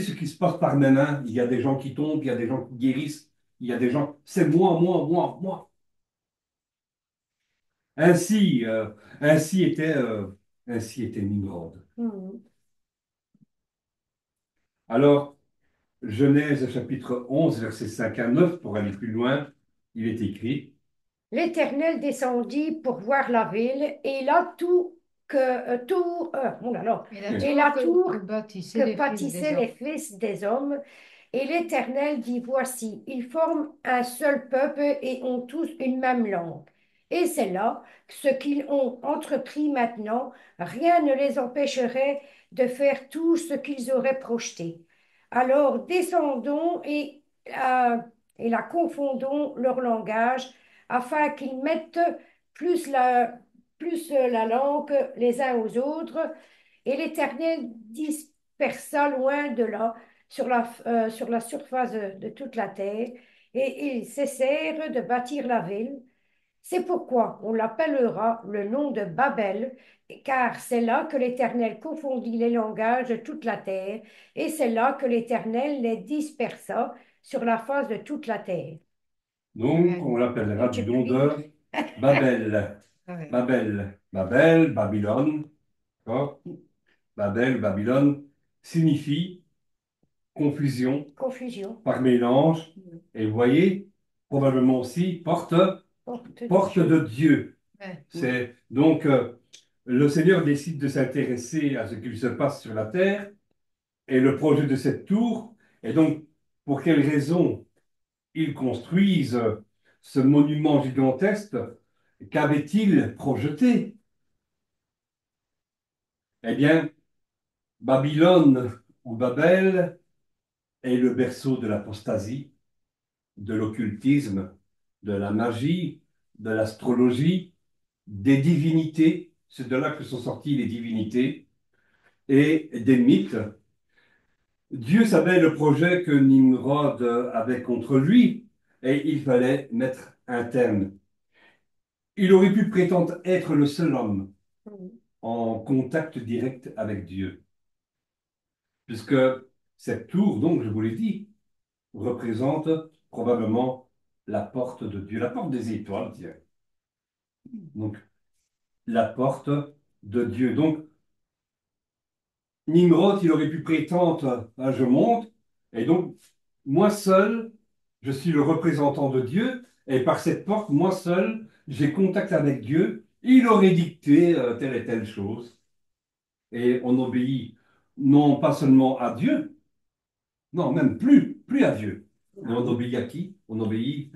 ce qui se passe par mes mains. Il y a des gens qui tombent, il y a des gens qui guérissent, il y a des gens. C'est moi. Ainsi, euh, ainsi était, euh, ainsi était Nimrod. Mhm. Alors, Genèse chapitre 11, versets 5 à 9, pour aller plus loin, il est écrit. L'Éternel descendit pour voir la ville et la tour oh là là, Et la et tour la que tour bâtissaient que les fils des bâtissaient les hommes. fils des hommes. Et l'Éternel dit, voici, ils forment un seul peuple et ont tous une même langue. Et c'est là ce qu'ils ont entrepris maintenant, rien ne les empêcherait de faire tout ce qu'ils auraient projeté. Alors descendons et la confondons leur langage, afin qu'ils mettent plus la langue les uns aux autres. Et l'Éternel dispersa loin de là, sur la surface de toute la terre, et ils cessèrent de bâtir la ville. C'est pourquoi on l'appellera le nom de Babel, car c'est là que l'Éternel confondit les langages de toute la terre, et c'est là que l'Éternel les dispersa sur la face de toute la terre. Donc, on l'appellera du nom de Babel. Ouais. Babylone. D'accord? Babel, Babylone signifie confusion Confusion. par mélange. Et vous voyez, probablement aussi porte Dieu. de Dieu. Ouais. C'est donc le Seigneur décide de s'intéresser à ce qu'il se passe sur la terre et le projet de cette tour. Et donc, pour quelles raisons ils construisent ce monument gigantesque? Qu'avait-il projeté? Eh bien, Babylone ou Babel est le berceau de l'apostasie, de l'occultisme, de la magie, de l'astrologie, des divinités, c'est de là que sont sorties les divinités, et des mythes. Dieu savait le projet que Nimrod avait contre lui, et il fallait mettre un terme. Il aurait pu prétendre être le seul homme Mhm. en contact direct avec Dieu, puisque cette tour, donc, je vous l'ai dit, représente probablement la porte de Dieu, la porte des étoiles, tiens. Donc, la porte de Dieu. Donc, Nimrod, il aurait pu prétendre, ah, je monte, et donc, moi seul, je suis le représentant de Dieu, et par cette porte, moi seul, j'ai contact avec Dieu. Il aurait dicté telle et telle chose, et on obéit non pas seulement à Dieu, non, même plus à Dieu. Mais on obéit à qui? On obéit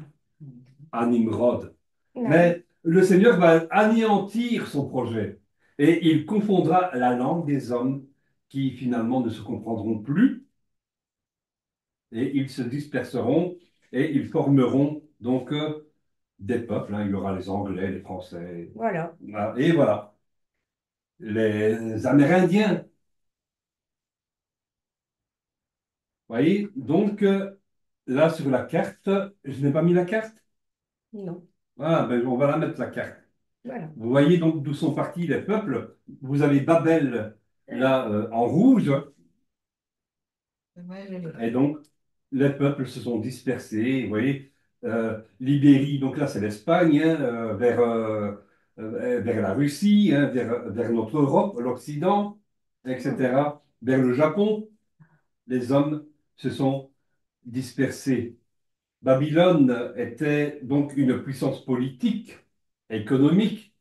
à Nimrod. Ouais. Mais le Seigneur va anéantir son projet et il confondra la langue des hommes qui finalement ne se comprendront plus et ils se disperseront et ils formeront donc des peuples, hein. Il y aura les Anglais, les Français, Voilà. et voilà, les Amérindiens. Vous voyez, donc là sur la carte, je n'ai pas mis la carte. Non. Ah, ben, on va la mettre la carte. Voilà. Vous voyez donc d'où sont partis les peuples. Vous avez Babel là en rouge, Ouais, je l'ai. et donc les peuples se sont dispersés. Vous voyez, l'Ibérie, donc là c'est l'Espagne, hein, vers la Russie, hein, vers notre Europe, l'Occident, etc., vers le Japon. Les hommes se sont dispersés. Babylone était donc une puissance politique, économique,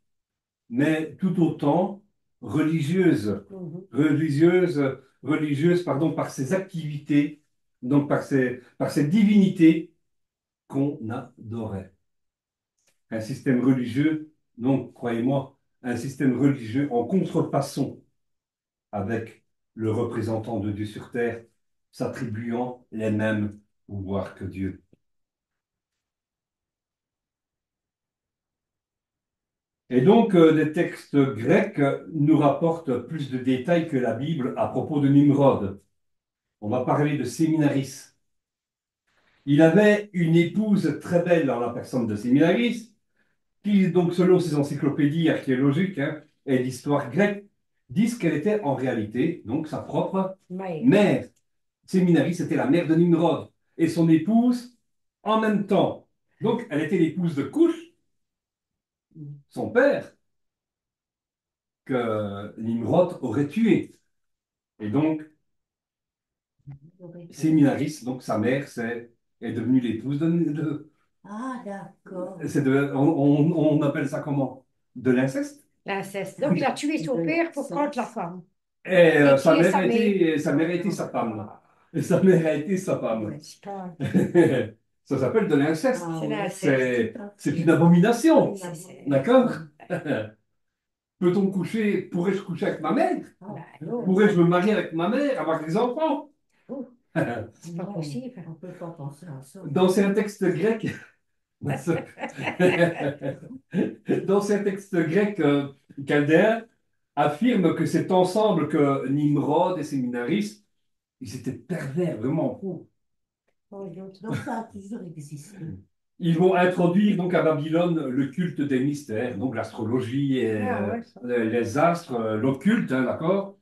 mais tout autant religieuse, Mhm. religieuse, pardon, par ses activités, donc par ses divinités qu'on adorait. Un système religieux, donc, croyez-moi, un système religieux en contrefaçon avec le représentant de Dieu sur terre, s'attribuant les mêmes pouvoirs que Dieu. Et donc, les textes grecs nous rapportent plus de détails que la Bible à propos de Nimrod. On va parler de Séminaris. Il avait une épouse très belle dans la personne de Séminaris, qui, donc, selon ses encyclopédies archéologiques, hein, et d'histoire grecque, disent qu'elle était en réalité, donc, sa propre Mais, mère. Séminaris était la mère de Nimrod et son épouse en même temps. Donc, elle était l'épouse de Couch, son père, que Nimrod aurait tué. Et donc, Séminaris, donc sa mère, est devenue l'épouse Ah, d'accord. on appelle ça comment? De l'inceste. l'inceste. Donc, il a tué son De père pour prendre la l'inceste. femme. Et Et sa qui est mère sa a mère? été sa femme. Et sa mère a été sa femme. Ouais. C'est pas... Ça s'appelle de l'inceste. Ah C'est ouais, l'inceste. tout à C'est fait. une abomination. C'est... D'accord? Peut-on coucher, pourrais-je coucher avec ma mère? Ah, Bah, non, Pourrais-je me marier avec ma mère, avoir des enfants? oh, c'est pas non, possible. on ne peut pas penser à ça. Dans un texte grec, dans un texte grec chaldéen, affirme que cet ensemble que Nimrod et Séminaris, ils étaient pervers, vraiment fous. Oh, l'autre. Donc ça a toujours existé. Ils vont introduire donc à Babylone le culte des mystères, donc l'astrologie, et, Ah ouais, ça. les astres, l'occulte, hein, d'accord?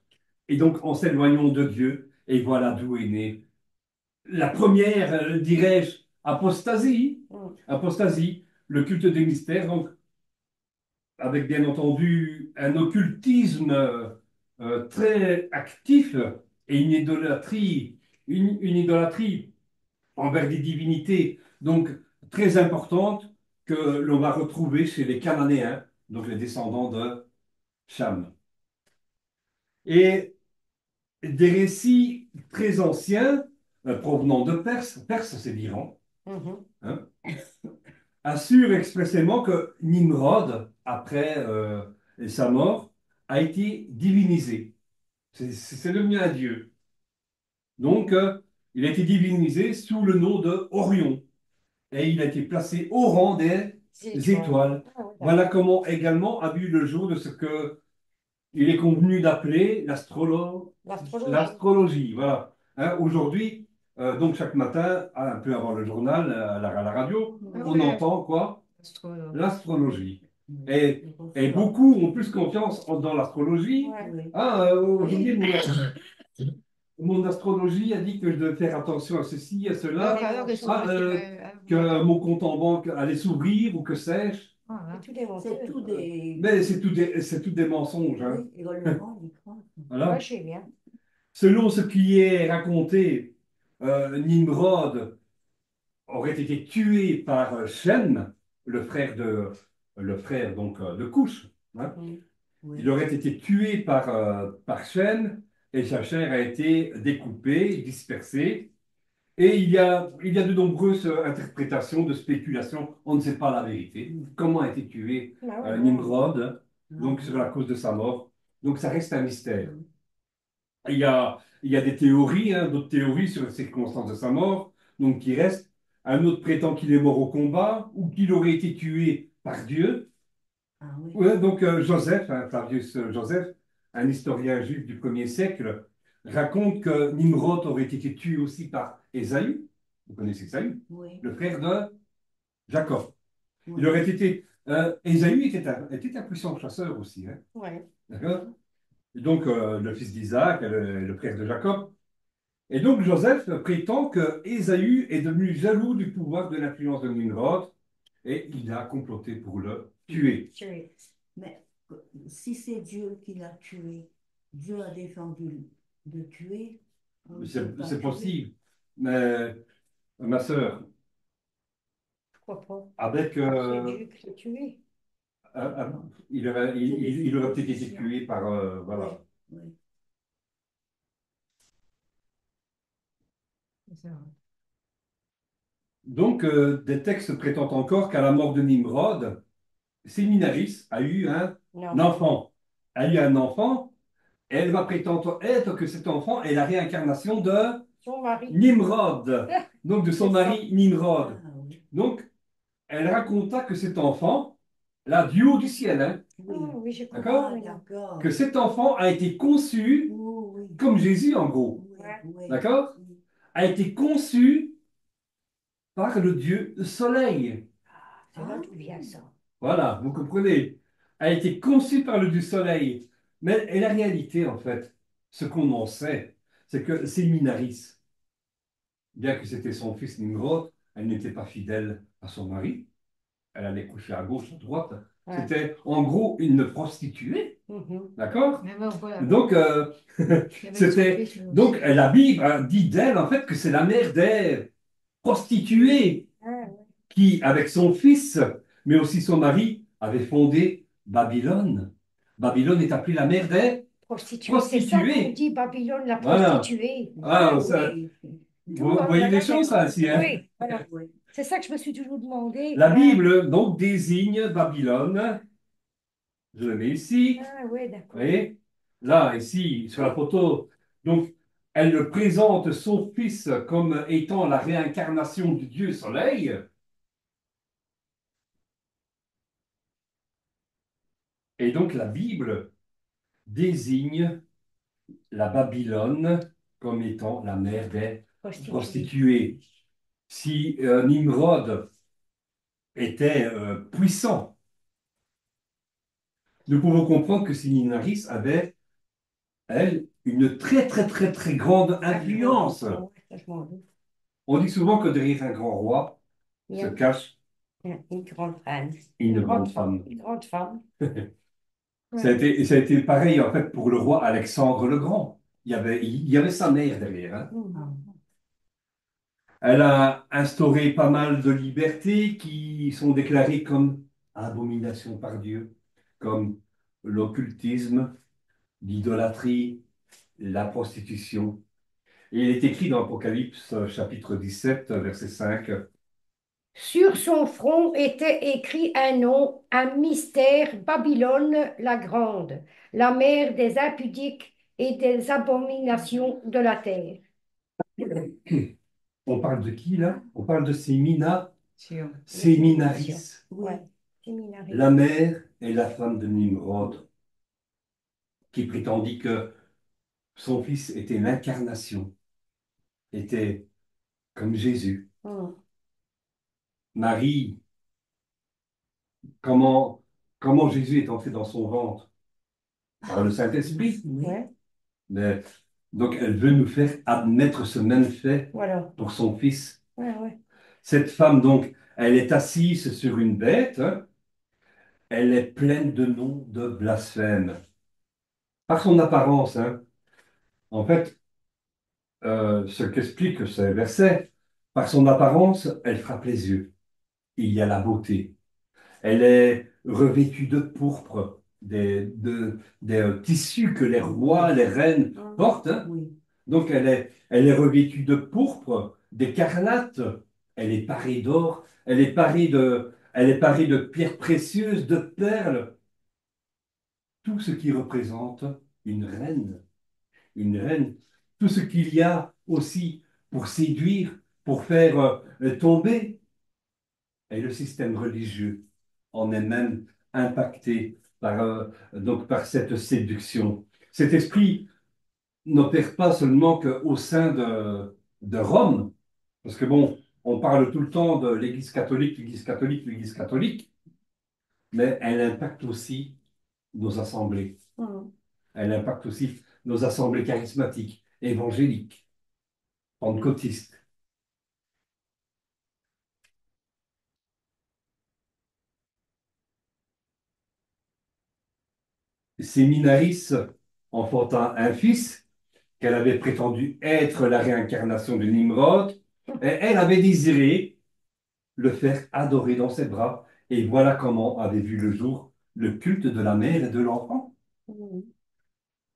Et donc en s'éloignant de Dieu, et voilà d'où est née la première, dirais-je, apostasie, Mm. apostasie, le culte des mystères, donc avec bien entendu un occultisme très actif et une idolâtrie envers des divinités, donc très importante, que l'on va retrouver chez les Cananéens, donc les descendants de Cham. Et des récits très anciens, provenant de Perse, Perse c'est l'Iran, Mhm. hein, assure expressément que Nimrod, après sa mort, a été divinisé. C'est devenu un dieu. Donc, il a été divinisé sous le nom de Orion. Et il a été placé au rang des C'est étoile. étoiles. Ah ouais, Voilà d'accord. comment également a vu le jour de ce que il est convenu d'appeler L'astrologie. l'astrologie. Voilà. Hein, aujourd'hui, donc chaque matin, un peu avant le journal, à la radio, Ah on ouais. entend quoi? Astrologue. L'astrologie. Oui. Et beaucoup ont plus confiance dans l'astrologie. Ouais. Oui. Ah, aujourd'hui, mon astrologie a dit que je devais faire attention à ceci, à cela, ah, que mon compte en banque allait s'ouvrir ou que sais-je. C'est tout des C'est menteurs. tout des... Mais c'est tout des mensonges, hein. Oui, et le rend, il croit. Ouais, Voilà. je sais bien. Selon ce qui est raconté, Nimrod aurait été tué par Shem, le frère donc de Couch, hein. Mm. Oui. Il aurait été tué par Shem et sa chair a été découpée, dispersée. Et il y a de nombreuses interprétations, de spéculations. On ne sait pas la vérité. Comment a été tué Ah ouais. Nimrod, Ah, donc oui. sur la cause de sa mort. Donc ça reste un mystère. Oui. Il y a des théories, hein, d'autres théories sur les circonstances de sa mort, donc qui restent. Un autre prétend qu'il est mort au combat ou qu'il aurait été tué par Dieu. Ah oui. Ouais, donc Joseph, hein, Flavius Joseph, un historien juif du 1er siècle, raconte que Nimrod aurait été tué aussi par Ésaü. Vous connaissez Ésaü, Oui. le frère de Jacob. Il Oui. aurait été. Ésaü était un puissant chasseur aussi, hein, Ouais. d'accord? Et donc, le fils d'Isaac, le frère de Jacob. Et donc, Joseph prétend que Ésaü est devenu jaloux du pouvoir de l'influence de Nimrod et il a comploté pour le tuer. Tu- Mais si c'est Dieu qui l'a tué, Dieu a défendu de tuer, on ne peut pas C'est tuer. possible. Mais ma sœur, Pourquoi pas? avec, C'est Dieu qui l'a tué. euh, C'est des il aurait peut-être été suppositions. tué par, Oui, voilà. oui. C'est ça. Donc, des textes prétendent encore qu'à la mort de Nimrod, Séminaris a eu un Non. enfant. A eu un enfant, et elle va prétendre être que cet enfant est la réincarnation de Son mari. Nimrod, donc de son C'est ça. mari Nimrod. Ah oui. Donc, elle raconta que cet enfant, là, du haut du ciel, hein, Ah, Oui. oui, j'ai compris. d'accord? Ah, Maintenant. d'accord. Que cet enfant a été conçu Oh, oui. comme Jésus, en gros, Oui, Ouais. oui. d'accord? Oui. A été conçu par le dieu Soleil. C'est là Ah, d'où vient ça. Voilà, vous comprenez? A été conçu par le dieu Soleil. Mais et la réalité, en fait, ce qu'on en sait, c'est que Séminaris, bien que c'était son fils Nimrod, elle n'était pas fidèle à son mari. Elle allait coucher à gauche, à droite. Ouais. C'était en gros une prostituée, Mhm. d'accord? Mais bon, voilà. Donc, Il y avait son c'était. fils, lui Donc, aussi. la Bible dit d'elle, en fait, que c'est la mère des prostituées Ah, ouais. qui, avec son fils, mais aussi son mari, avait fondé Babylone. Babylone est appelée la mère des Prostituée. C'est ça qu'on prostituées. dit, Babylone, la Voilà. prostituée. Ah, Ah, ça- oui. Tout vous voyez a les la choses, ça, référence. ainsi, hein? Oui, voilà. oui. C'est ça que je me suis toujours demandé. La Ah, Bible, donc, désigne Babylone. Je le mets ici. ah, ouais, Vous d'accord. voyez? Là, ici, sur la photo. Donc, elle présente son fils comme étant la réincarnation du Dieu Soleil. Et donc, la Bible désigne la Babylone comme étant la mère des Prostituée. prostituées. Si Nimrod était puissant, nous pouvons comprendre que Séminaris avait, elle, une très, très, très, très grande influence. Ah, ouais, ça, je m'en doute. On dit souvent que derrière un grand roi Il y se a cache une grande femme. une grande femme. Une grande femme. Ça a Ouais. été pareil en fait pour le roi Alexandre le Grand. Il y avait sa mère derrière, hein. Mhm. Elle a instauré pas mal de libertés qui sont déclarées comme abominations par Dieu, comme l'occultisme, l'idolâtrie, la prostitution. Et il est écrit dans Apocalypse chapitre 17, verset 5. Sur son front était écrit un nom, un mystère, Babylone la grande, la mère des impudiques et des abominations de la terre. On parle de qui là? On parle de Sûr. Séminaris, Oui. Ouais, séminariste. la mère et la femme de Nimrod, qui prétendit que son fils était l'incarnation, était comme Jésus. Hum. Marie, comment Jésus est entré dans son ventre? Par le Saint-Esprit. Oui. Ouais, Mais, donc elle veut nous faire admettre ce même fait voilà. pour son fils. Ouais, ouais. Cette femme, donc, elle est assise sur une bête, hein. Elle est pleine de noms de blasphème. Par son apparence, hein. En fait, ce qu'explique ce verset, par son apparence, elle frappe les yeux. Il y a la beauté. Elle est revêtue de pourpre. des tissus que les rois, les reines portent, hein. Oui. Donc elle est revêtue de pourpre, d'écarlate, elle est parée d'or, elle est parée de pierres précieuses, de perles, tout ce qui représente une reine, une reine, tout ce qu'il y a aussi pour séduire, pour faire tomber. Et le système religieux en est même impacté donc par cette séduction. Cet esprit n'opère pas seulement qu'au sein de Rome, parce que bon, on parle tout le temps de l'Église catholique, l'Église catholique, l'Église catholique, mais elle impacte aussi nos assemblées. Mhm. Elle impacte aussi nos assemblées charismatiques, évangéliques, pentecôtistes. Séminaris enfanta un fils qu'elle avait prétendu être la réincarnation de Nimrod, et elle avait désiré le faire adorer dans ses bras. Et voilà comment avait vu le jour le culte de la mère et de l'enfant Mhm.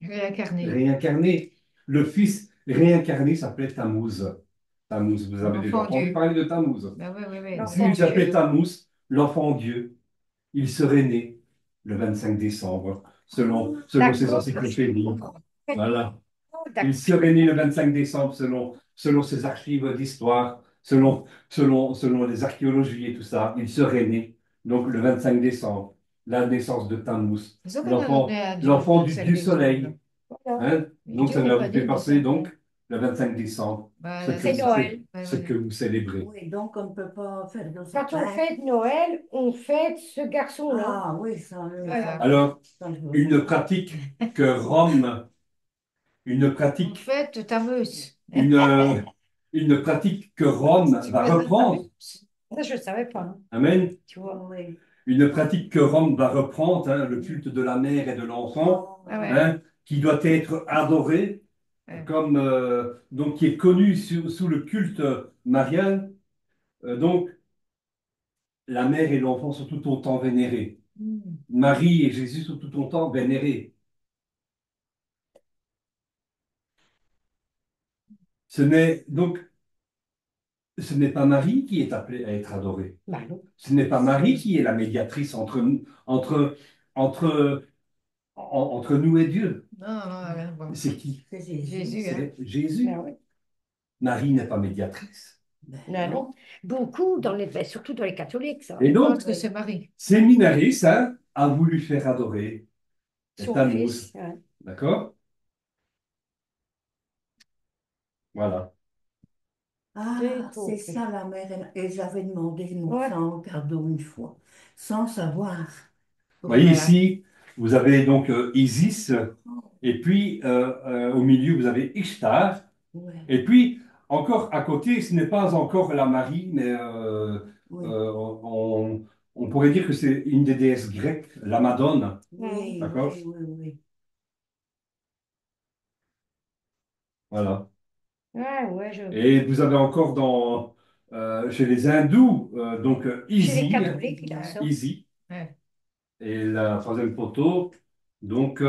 Réincarné. réincarné. Le fils réincarné s'appelait Tammuz. Tammuz, vous avez déjà L'enfant entendu Dieu. parler de Tammuz. Ben oui, oui, oui. L'enfant Il s'appelait Dieu. Tammuz, l'enfant Dieu. Il serait né le 25 décembre, selon ses D'accord. encyclopédies. Voilà. Oh, Il d'accord. serait né le 25 décembre selon ses archives d'histoire, selon les archéologies et tout ça. Il serait né donc le 25 décembre, la naissance de Tammuz, C'est ça qu'on a donné à Dieu, l'enfant du celle soleil. Voilà. Hein. mais Donc Dieu ça n'est nous pas fait né le passer donc décembre. le 25 décembre, Voilà, C'est Noël. Ouais, ce ouais. que vous célébrez. Oui, donc on ne peut pas faire de Quand on sapin. fête Noël, on fête ce garçon-là. Ah oui, ça, Voilà. Alors, ça, je veux une bien. pratique que Rome, une En pratique, fait, Tammuz. une pratique que Rome Tu va me donnes reprendre. Ça, je ne savais pas, hein, Amen. tu vois. Oui. Une pratique que Rome va reprendre, hein, le culte de la mère et de l'enfant, Ah ouais. hein, qui doit être adoré, Ouais. comme, donc qui est connu sous le culte marial. Donc, la mère et l'enfant sont tout autant vénérés. Hmm. Marie et Jésus sont tout autant vénérés. Donc, ce n'est pas Marie qui est appelée à être adorée. Bah non. Ce n'est pas Marie qui est la médiatrice entre, entre, entre nous et Dieu. Non, non, rien à voir. C'est qui? C'est Jésus. Jésus, hein. C'est Jésus. Bah oui. Marie n'est pas médiatrice. Ben Non, non. Beaucoup, surtout dans les catholiques, ça. Et Je donc, pense que c'est Marie. Séminaris hein, a voulu faire adorer Son Tammuz. fils. Ouais. D'accord? Voilà. C'est Ah, beau. c'est ça la mère. Et j'avais demandé mon Ouais. ça en cadeau une fois, sans savoir. Vous voyez Voilà. ici, vous avez donc Isis, Oh, et puis au milieu, vous avez Ishtar, ouais, et puis encore à côté, ce n'est pas encore la Marie, mais oui, on pourrait dire que c'est une des déesses grecques, la Madone. oui, D'accord? oui, oui, oui. Voilà. Ouais, ouais, Et vous avez encore chez les hindous, donc Chez les Isis, catholiques, il a ça. Isis, Ouais. et la troisième photo, donc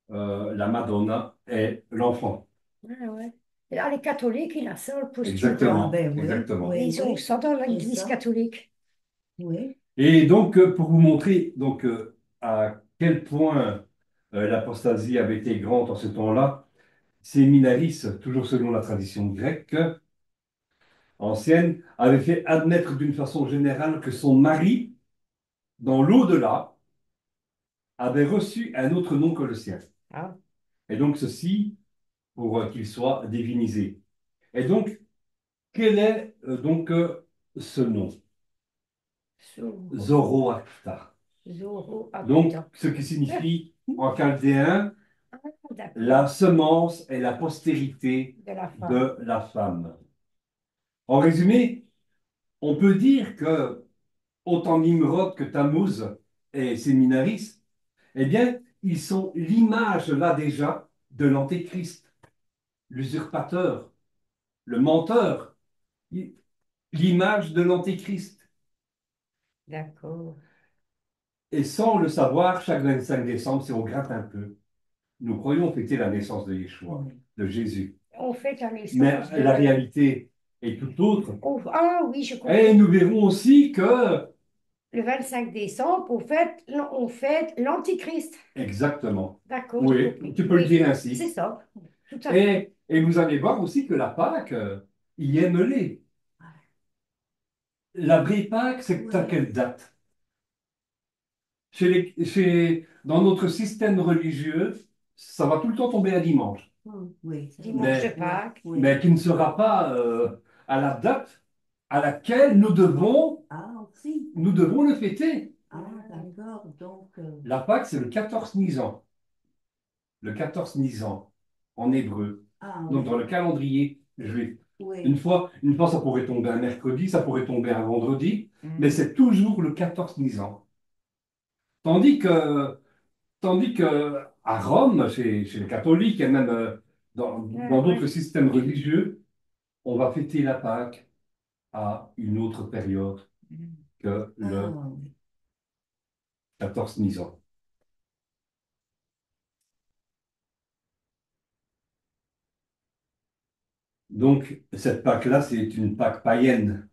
la Madonna et l'enfant. Ouais, ouais. Et là, les catholiques, il a ça, le posthume. Ah, Exactement, ben oui, exactement. oui, Ils ont oui, ça dans c'est l'église ça. catholique. Oui, Et donc, pour vous montrer donc, à quel point l'apostasie avait été grande en ce temps-là, Séminaris, toujours selon la tradition grecque ancienne, avait fait admettre d'une façon générale que son mari, dans l'au-delà, avait reçu un autre nom que le sien. Ah, Et donc, ceci pour qu'il soit divinisé. Et donc, quel est ce nom? Zoro, Zoroastre. Donc, Zoroastre. ce qui signifie en chaldéen Ah, d'accord, la semence et la postérité de la femme. de la femme. En résumé, on peut dire que autant Nimrod que Tammuz et Séminaris, eh bien, ils sont l'image là déjà de l'antéchrist, l'usurpateur, le menteur, l'image de l'antéchrist. D'accord. Et sans le savoir, chaque 25 décembre, si on gratte un peu, nous croyons fêter la naissance de Yeshua, de Jésus. On fait la Mais naissance la réalité est tout autre. Ah oui, je comprends. Et nous verrons aussi que... Le 25 décembre, on fête l'Antichrist. Exactement. D'accord, j'ai Oui, compris. tu peux le Oui, dire c'est ainsi. ça. Tout à fait. Et vous allez voir aussi que la Pâque, y est mêlée. La vraie Pâque, c'est à Oui. quelle date? Dans notre système religieux, ça va tout le temps tomber à dimanche, Oui, c'est Dimanche de vrai. mais, Pâques. Oui, oui. mais qui ne sera pas à la date à laquelle Ah, aussi. nous devons le fêter. Ah, d'accord. Donc, La Pâque, c'est le 14 Nisan. Le 14 Nisan, en hébreu. ah, Donc, oui. dans le calendrier juif. Oui. Une fois, ça pourrait tomber un mercredi, ça pourrait tomber un vendredi, mais Mm. c'est toujours le 14 Nisan. Tandis que, tandis que à Rome, chez les catholiques et même Ah, dans d'autres ouais. systèmes religieux, on va fêter la Pâque à une autre période Mm. que Ah, le oui. 14 Nisan. Donc, cette Pâque-là, c'est une Pâque païenne.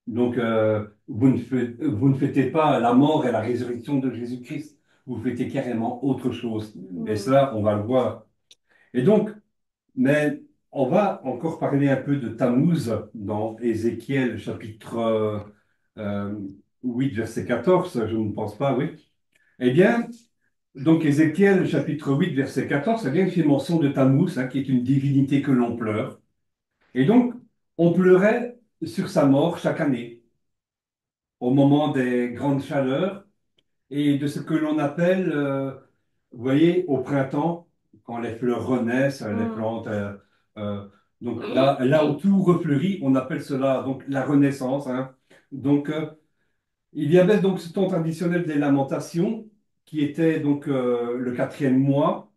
Donc, vous ne fêtez pas la mort et la résurrection de Jésus-Christ. Vous fêtez carrément autre chose. Et Mm. cela, on va le voir. Et donc, mais on va encore parler un peu de Tammuz dans Ézéchiel chapitre 8, verset 14, je ne pense pas, oui. Eh bien, donc Ézéchiel chapitre 8, verset 14, eh bien, il fait mention de Tammuz, hein, qui est une divinité que l'on pleure. Et donc, on pleurait sur sa mort chaque année, au moment des grandes chaleurs et de ce que l'on appelle, vous voyez, au printemps, quand les fleurs renaissent, les Mm. plantes, donc là où tout refleurit, on appelle cela donc la renaissance, hein. Donc, il y avait donc ce temps traditionnel des lamentations, qui était donc le quatrième mois,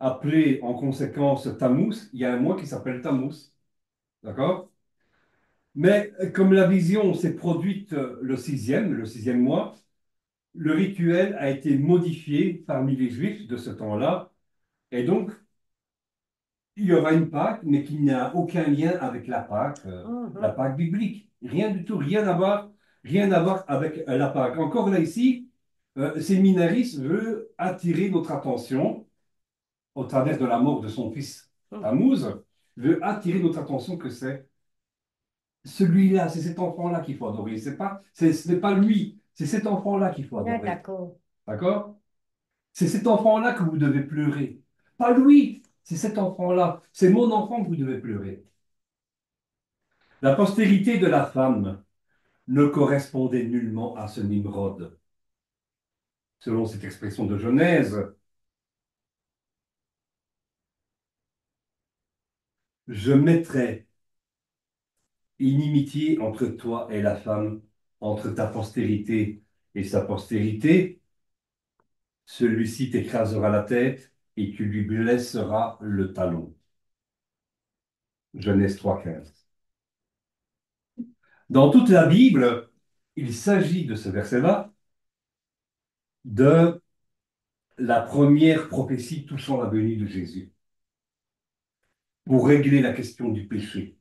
appelé en conséquence Tammuz. Il y a un mois qui s'appelle Tammuz, d'accord? Mais comme la vision s'est produite le sixième mois, le rituel a été modifié parmi les Juifs de ce temps-là, et donc il y aura une Pâque, mais qui n'a aucun lien avec la Mhm. Pâque biblique. Rien du tout, rien à voir avec la Pâque. Encore là ici, Séminaris veut attirer notre attention au travers de la mort de son fils Tammuz, veut attirer notre attention que c'est celui-là, c'est cet enfant-là qu'il faut adorer. Ce n'est pas lui, c'est cet enfant-là qu'il faut Ah, adorer. d'accord. D'accord? C'est cet enfant-là que vous devez pleurer. Pas lui, c'est cet enfant-là. C'est mon enfant que vous devez pleurer. La postérité de la femme ne correspondait nullement à ce Nimrod. Selon cette expression de Genèse, je mettrai inimitié entre toi et la femme, entre ta postérité et sa postérité. Celui-ci t'écrasera la tête et tu lui blesseras le talon. Genèse 3,15. Dans toute la Bible, il s'agit de ce verset-là de la première prophétie touchant la venue de Jésus pour régler la question du péché.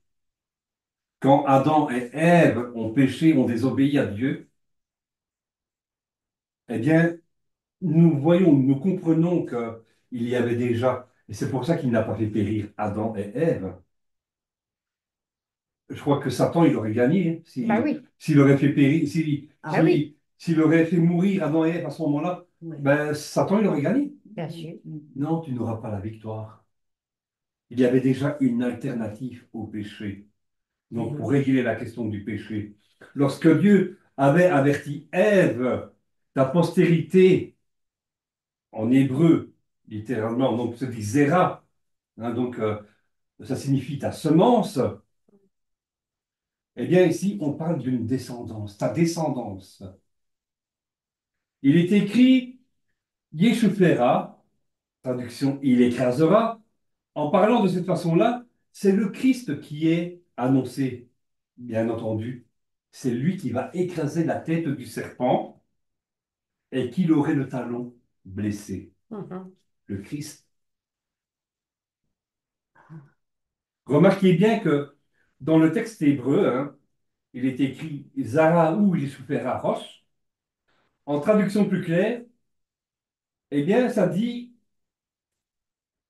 Quand Adam et Ève ont péché, ont désobéi à Dieu, eh bien, nous comprenons qu'il y avait déjà, et c'est pour ça qu'il n'a pas fait périr Adam et Ève. Je crois que Satan, il aurait gagné, hein, Bah oui, s'il aurait fait périr, bah oui, s'il aurait fait mourir Adam et Ève à ce moment-là, Oui. ben, Satan, il aurait gagné. bien sûr. Non, tu n'auras pas la victoire. Il y avait déjà une alternative au péché. Donc, pour régler la question du péché, lorsque Dieu avait averti Ève, ta postérité, en hébreu, littéralement, donc se dit Zéra, hein, donc ça signifie ta semence, eh bien ici, on parle d'une descendance, ta descendance. Il est écrit Yeshufera, traduction, il écrasera. En parlant de cette façon-là, c'est le Christ qui est annoncé, bien entendu. C'est lui qui va écraser la tête du serpent. et qu'il aurait le talon blessé. Mhm. Le Christ. Remarquez bien que dans le texte hébreu, hein, il est écrit Zaraou Yeshufera Rosh. En traduction plus claire, eh bien, ça dit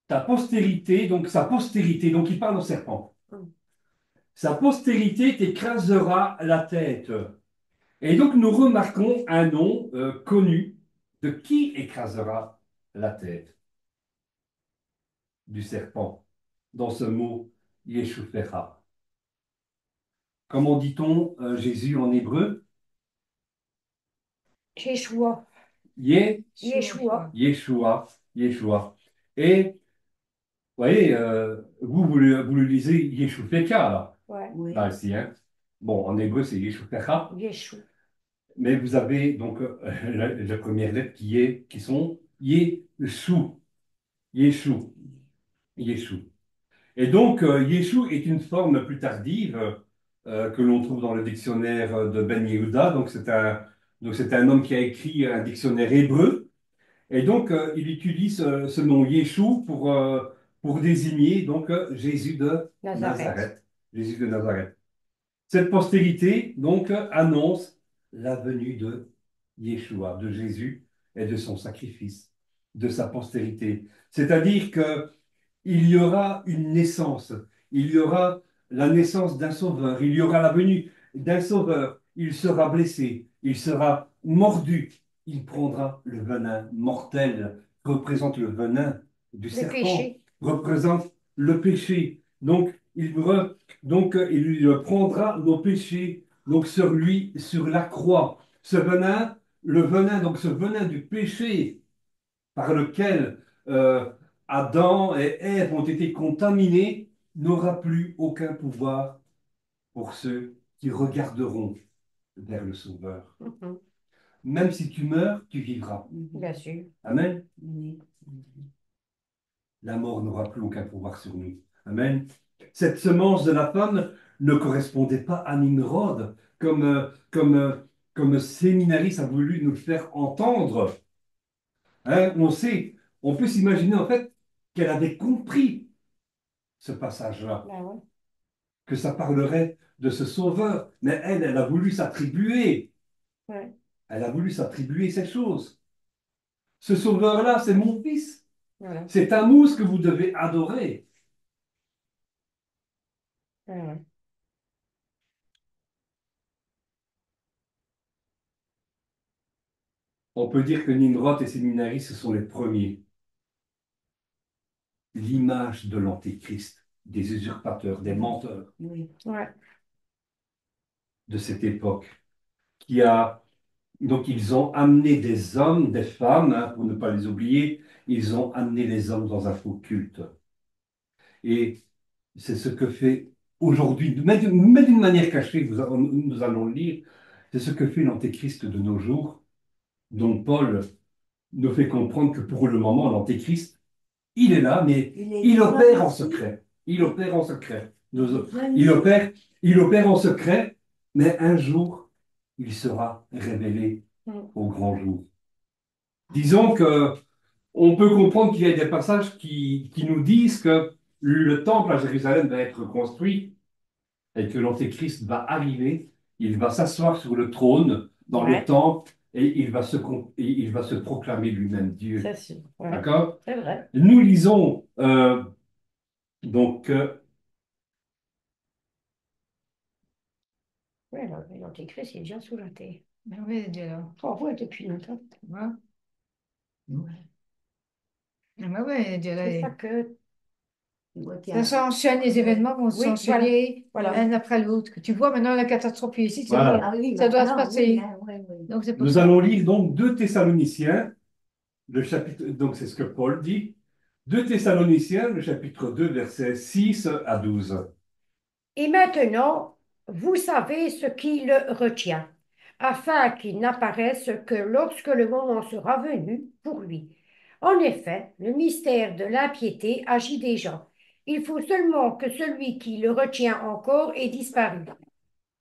ta postérité, donc sa postérité, donc il parle au serpent. Mhm. Sa postérité t'écrasera la tête. Et donc nous remarquons un nom connu de qui écrasera la tête du serpent dans ce mot Yeshufera. Comment dit-on Jésus en hébreu? Yeshua. Ye, Yeshua. Yeshua, Yeshua. Et vous voyez, vous le lisez Yeshufeka là, Ouais. Oui. là ici, hein. Bon, en hébreu c'est Yeshufeka, Yeshua. mais vous avez donc la première lettre qui sont Yeshu, Yeshu, Yeshu. Et donc Yeshu est une forme plus tardive que l'on trouve dans le dictionnaire de Ben Yehuda. Donc c'est un homme qui a écrit un dictionnaire hébreu. Et donc, il utilise ce nom Yeshua pour désigner donc Jésus de Nazareth. Nazareth. Jésus de Nazareth. Cette postérité donc annonce la venue de Yeshua, de Jésus et de son sacrifice, de sa postérité. C'est-à-dire que il y aura une naissance, il y aura la naissance d'un sauveur, il y aura la venue d'un sauveur, il sera blessé, il sera mordu, il prendra le venin mortel, représente le venin du Le serpent, péché. représente le péché. Donc il prendra nos péchés donc sur lui, sur la croix. Ce venin, le venin, donc ce venin du péché par lequel Adam et Ève ont été contaminés n'aura plus aucun pouvoir pour ceux qui regarderont vers le Sauveur. Mhm. Même si tu meurs, tu vivras. Bien sûr. Amen. Oui. La mort n'aura plus aucun pouvoir sur nous. Amen. Cette semence de la femme ne correspondait pas à Nimrod, comme Séminaris a voulu nous le faire entendre. Hein, on peut s'imaginer en fait qu'elle avait compris ce passage-là, Ben ouais. que ça parlerait de ce sauveur, mais elle a voulu s'attribuer, Ouais. elle a voulu s'attribuer ces choses. Ce sauveur-là, c'est mon fils, Voilà. c'est un mousse que vous devez adorer. Ben ouais. On peut dire que Nimrod et Séminaris, ce sont les premiers. L'image de l'Antéchrist, des usurpateurs, des menteurs Oui. Ouais. de cette époque, qui a donc ils ont amené des hommes, des femmes, hein, pour ne pas les oublier, ils ont amené les hommes dans un faux culte. Et c'est ce que fait aujourd'hui, mais d'une manière cachée, nous allons le lire, c'est ce que fait l'Antéchrist de nos jours, dont Paul nous fait comprendre que pour le moment, l'Antéchrist, il est là, mais il opère en secret. Il opère en secret. Il opère en secret, mais un jour, il sera révélé Mm. au grand jour. Disons que on peut comprendre qu'il y a des passages qui nous disent que le temple à Jérusalem va être construit et que l'Antéchrist va arriver, il va s'asseoir sur le trône dans le Ouais. temple et il va se proclamer lui-même Dieu. C'est sûr. Ouais. D'accord? C'est vrai. Nous lisons donc Ouais, l'Antéchrist, il est déjà sous la terre. Ben oui, il est là. Oh, ouais, depuis longtemps. Tu vois? Ah ben oui, il est là. C'est ça que. Ça s'enchaîne, les événements vont Oui, s'enchaîner voilà. un après l'autre. Que tu vois maintenant la catastrophe ici, Voilà. Ah oui, ça doit se maintenant, passer. oui, hein, oui, oui. Donc c'est pour nous ça. allons lire donc 2 Thessaloniciens, le chapitre, donc c'est ce que Paul dit, 2 Thessaloniciens, le chapitre 2, versets 6 à 12. Et maintenant, vous savez ce qui le retient, afin qu'il n'apparaisse que lorsque le moment sera venu pour lui. En effet, le mystère de l'impiété agit déjà. Il faut seulement que celui qui le retient encore ait disparu.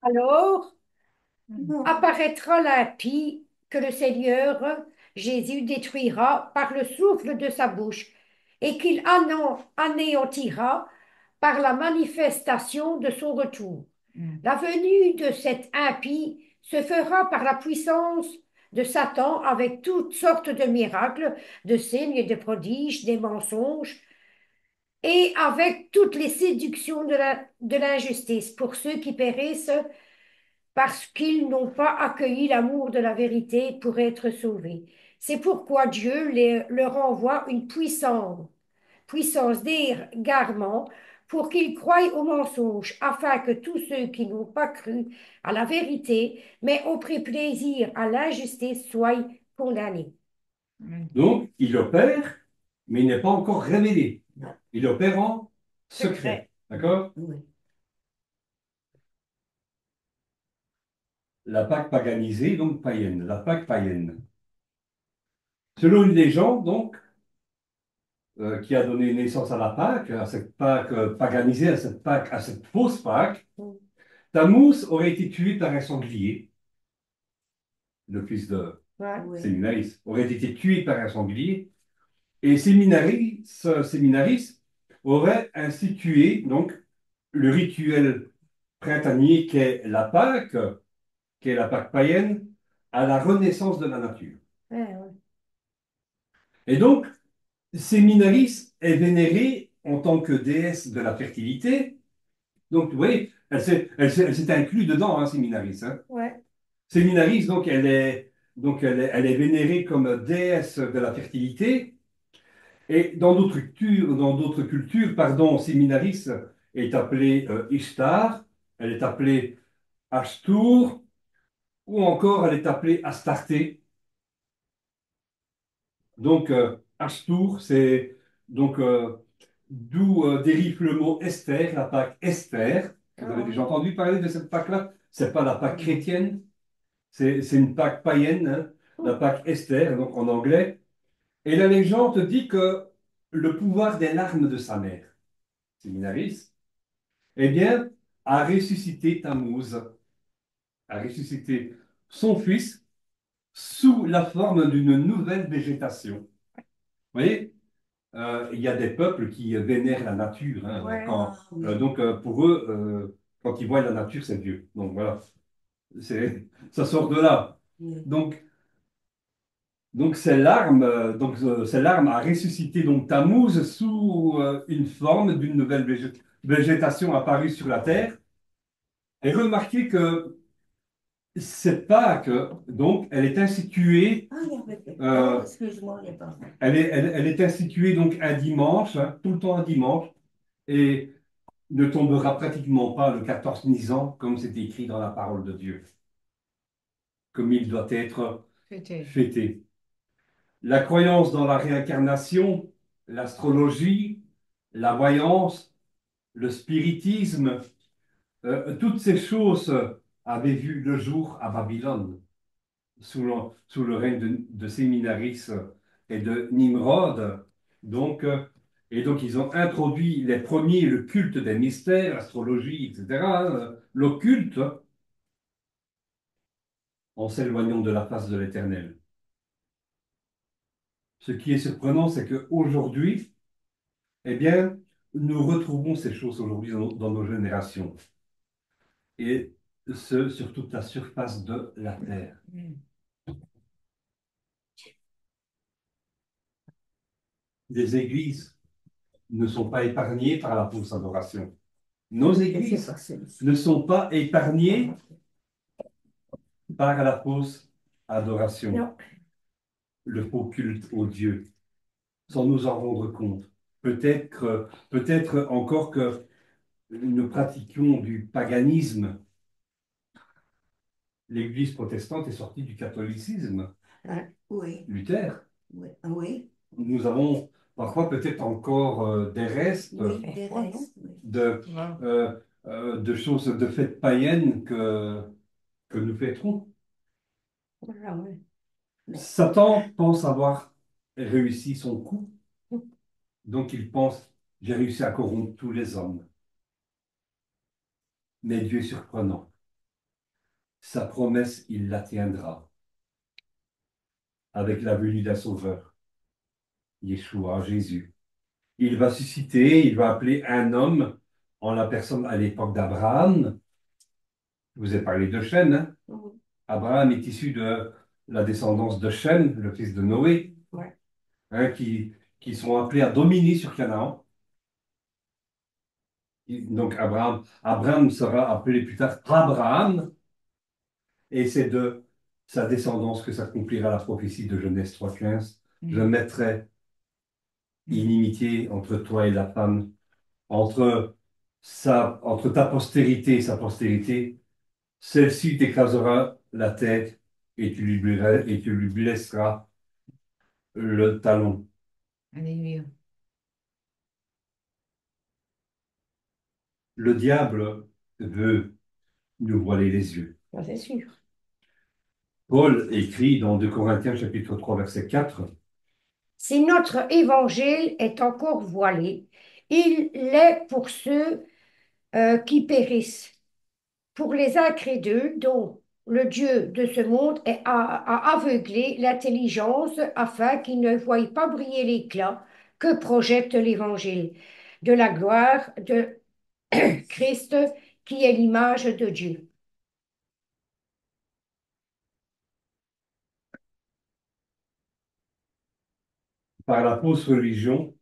Alors Non. apparaîtra l'impie que le Seigneur Jésus détruira par le souffle de sa bouche et qu'il anéantira par la manifestation de son retour. La venue de cet impie se fera par la puissance de Satan avec toutes sortes de miracles, de signes et de prodiges, des mensonges, et avec toutes les séductions de l'injustice pour ceux qui périssent parce qu'ils n'ont pas accueilli l'amour de la vérité pour être sauvés. C'est pourquoi Dieu leur envoie une puissance d'égarement pour qu'ils croient au mensonge, afin que tous ceux qui n'ont pas cru à la vérité, mais ont pris plaisir à l'injustice, soient condamnés. Donc, il opère, mais il n'est pas encore révélé. Il opère en secret. Secret. D'accord? Oui. La Pâque paganisée, donc païenne. La Pâque païenne. Selon une légende, donc, qui a donné naissance à cette Pâque paganisée, à cette fausse Pâque, Tammuz aurait été tué par un sanglier. Le fils de Ouais. Oui. Séminaris aurait été tué par un sanglier. Et Séminaris aurait institué donc le rituel printanier qu'est la Pâque païenne, à la renaissance de la nature. Ouais, ouais. Et donc, Séminaris est vénérée en tant que déesse de la fertilité. Donc, vous voyez, elle s'est inclue dedans, hein, Séminaris. Hein. Ouais. Séminaris, donc, elle est vénérée comme déesse de la fertilité. Et dans d'autres cultures, pardon, Séminaris est appelée Ishtar, elle est appelée Ashtur, ou encore elle est appelée Astarté. Donc, Ashtur, c'est donc d'où dérive le mot Esther, la Pâque Esther. Vous avez déjà entendu parler de cette Pâque-là? C'est pas la Pâque chrétienne, c'est une Pâque païenne, hein, la Pâque Esther, donc en anglais. Et la légende dit que le pouvoir des larmes de sa mère, Séminaris, eh bien, a ressuscité Tammuz, a ressuscité son fils sous la forme d'une nouvelle végétation. Vous voyez, il y a des peuples qui vénèrent la nature. Hein, Ouais. donc, pour eux, quand ils voient la nature, c'est Dieu. Donc, voilà, ça sort de là. Oui. Donc ces larmes a ressuscité donc Tammuz sous une forme d'une nouvelle végétation apparue sur la terre. Et remarquez que cette Pâque, donc, elle est instituée, Ah, il y avait... euh, Oh, excuse-moi, il n'y a pas. elle est instituée donc un dimanche, hein, tout le temps un dimanche, et ne tombera pratiquement pas le 14 Nisan, comme c'est écrit dans la parole de Dieu, comme il doit être fêté. La croyance dans la réincarnation, l'astrologie, la voyance, le spiritisme, toutes ces choses avaient vu le jour à Babylone, sous le règne de Séminaris et de Nimrod. Donc, et donc, ils ont introduit les premiers le culte des mystères, l'astrologie, etc., l'occulte, en s'éloignant de la face de l'Éternel. Ce qui est surprenant, c'est qu'aujourd'hui, eh bien, nous retrouvons ces choses aujourd'hui dans nos générations, et ce, sur toute la surface de la terre. Les églises ne sont pas épargnées par la fausse adoration. Nos églises ne sont pas épargnées par la fausse adoration, Non. le faux culte au Dieu, sans nous en rendre compte. Peut-être encore que nous pratiquions du paganisme. L'Église protestante est sortie du catholicisme. Oui. Luther. Oui. Oui. Nous avons parfois peut-être encore des restes, Oui, des restes. Oui. de choses, de fêtes païennes que nous fêterons. Voilà, ouais. Satan pense avoir réussi son coup, donc il pense, j'ai réussi à corrompre tous les hommes. Mais Dieu est surprenant. Sa promesse, il la tiendra. avec la venue d'un sauveur, Yeshua, Jésus. Il va susciter, il va appeler un homme en la personne à l'époque d'Abraham. Je vous ai parlé de Shem, hein? Mhm. Abraham est issu de la descendance de Shem, le fils de Noé, Ouais. hein, qui sont appelés à dominer sur Canaan. Donc Abraham sera appelé plus tard Abraham, et c'est de sa descendance que s'accomplira la prophétie de Genèse 3,15. Je mettrai inimitié entre toi et la femme, entre ta postérité et sa postérité. Celle-ci t'écrasera la tête et tu lui blesseras le talon. Alléluia. Le diable veut nous voiler les yeux. Ça, c'est sûr. Paul écrit dans 2 Corinthiens chapitre 3 verset 4, Si notre évangile est encore voilé, il l'est pour ceux qui périssent, pour les incrédules dont le Dieu de ce monde a aveuglé l'intelligence afin qu'ils ne voient pas briller l'éclat que projette l'évangile de la gloire de Christ qui est l'image de Dieu. par la fausse religion,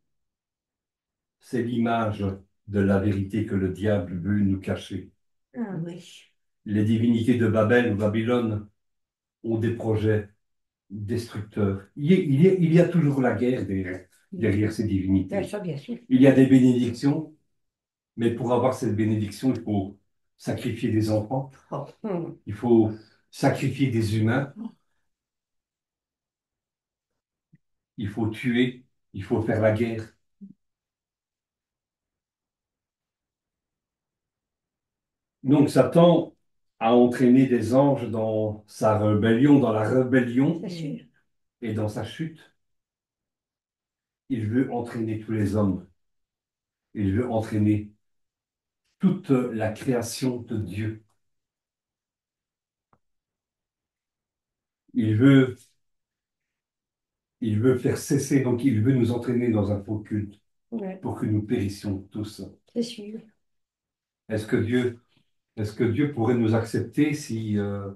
c'est l'image de la vérité que le diable veut nous cacher. Oui. Les divinités de Babel ou Babylone ont des projets destructeurs. Il y a toujours la guerre derrière ces divinités. Ça, bien sûr. Il y a des bénédictions, mais pour avoir cette bénédiction, il faut sacrifier des enfants, il faut sacrifier des humains, il faut tuer, il faut faire la guerre. Donc Satan a entraîné des anges dans sa rébellion, dans la rébellion C'est sûr. et dans sa chute. Il veut entraîner tous les hommes. Il veut entraîner toute la création de Dieu. Il veut, il veut faire cesser, donc il veut nous entraîner dans un faux culte Ouais, pour que nous périssions tous. c'est sûr. Est-ce que Dieu pourrait nous accepter si nous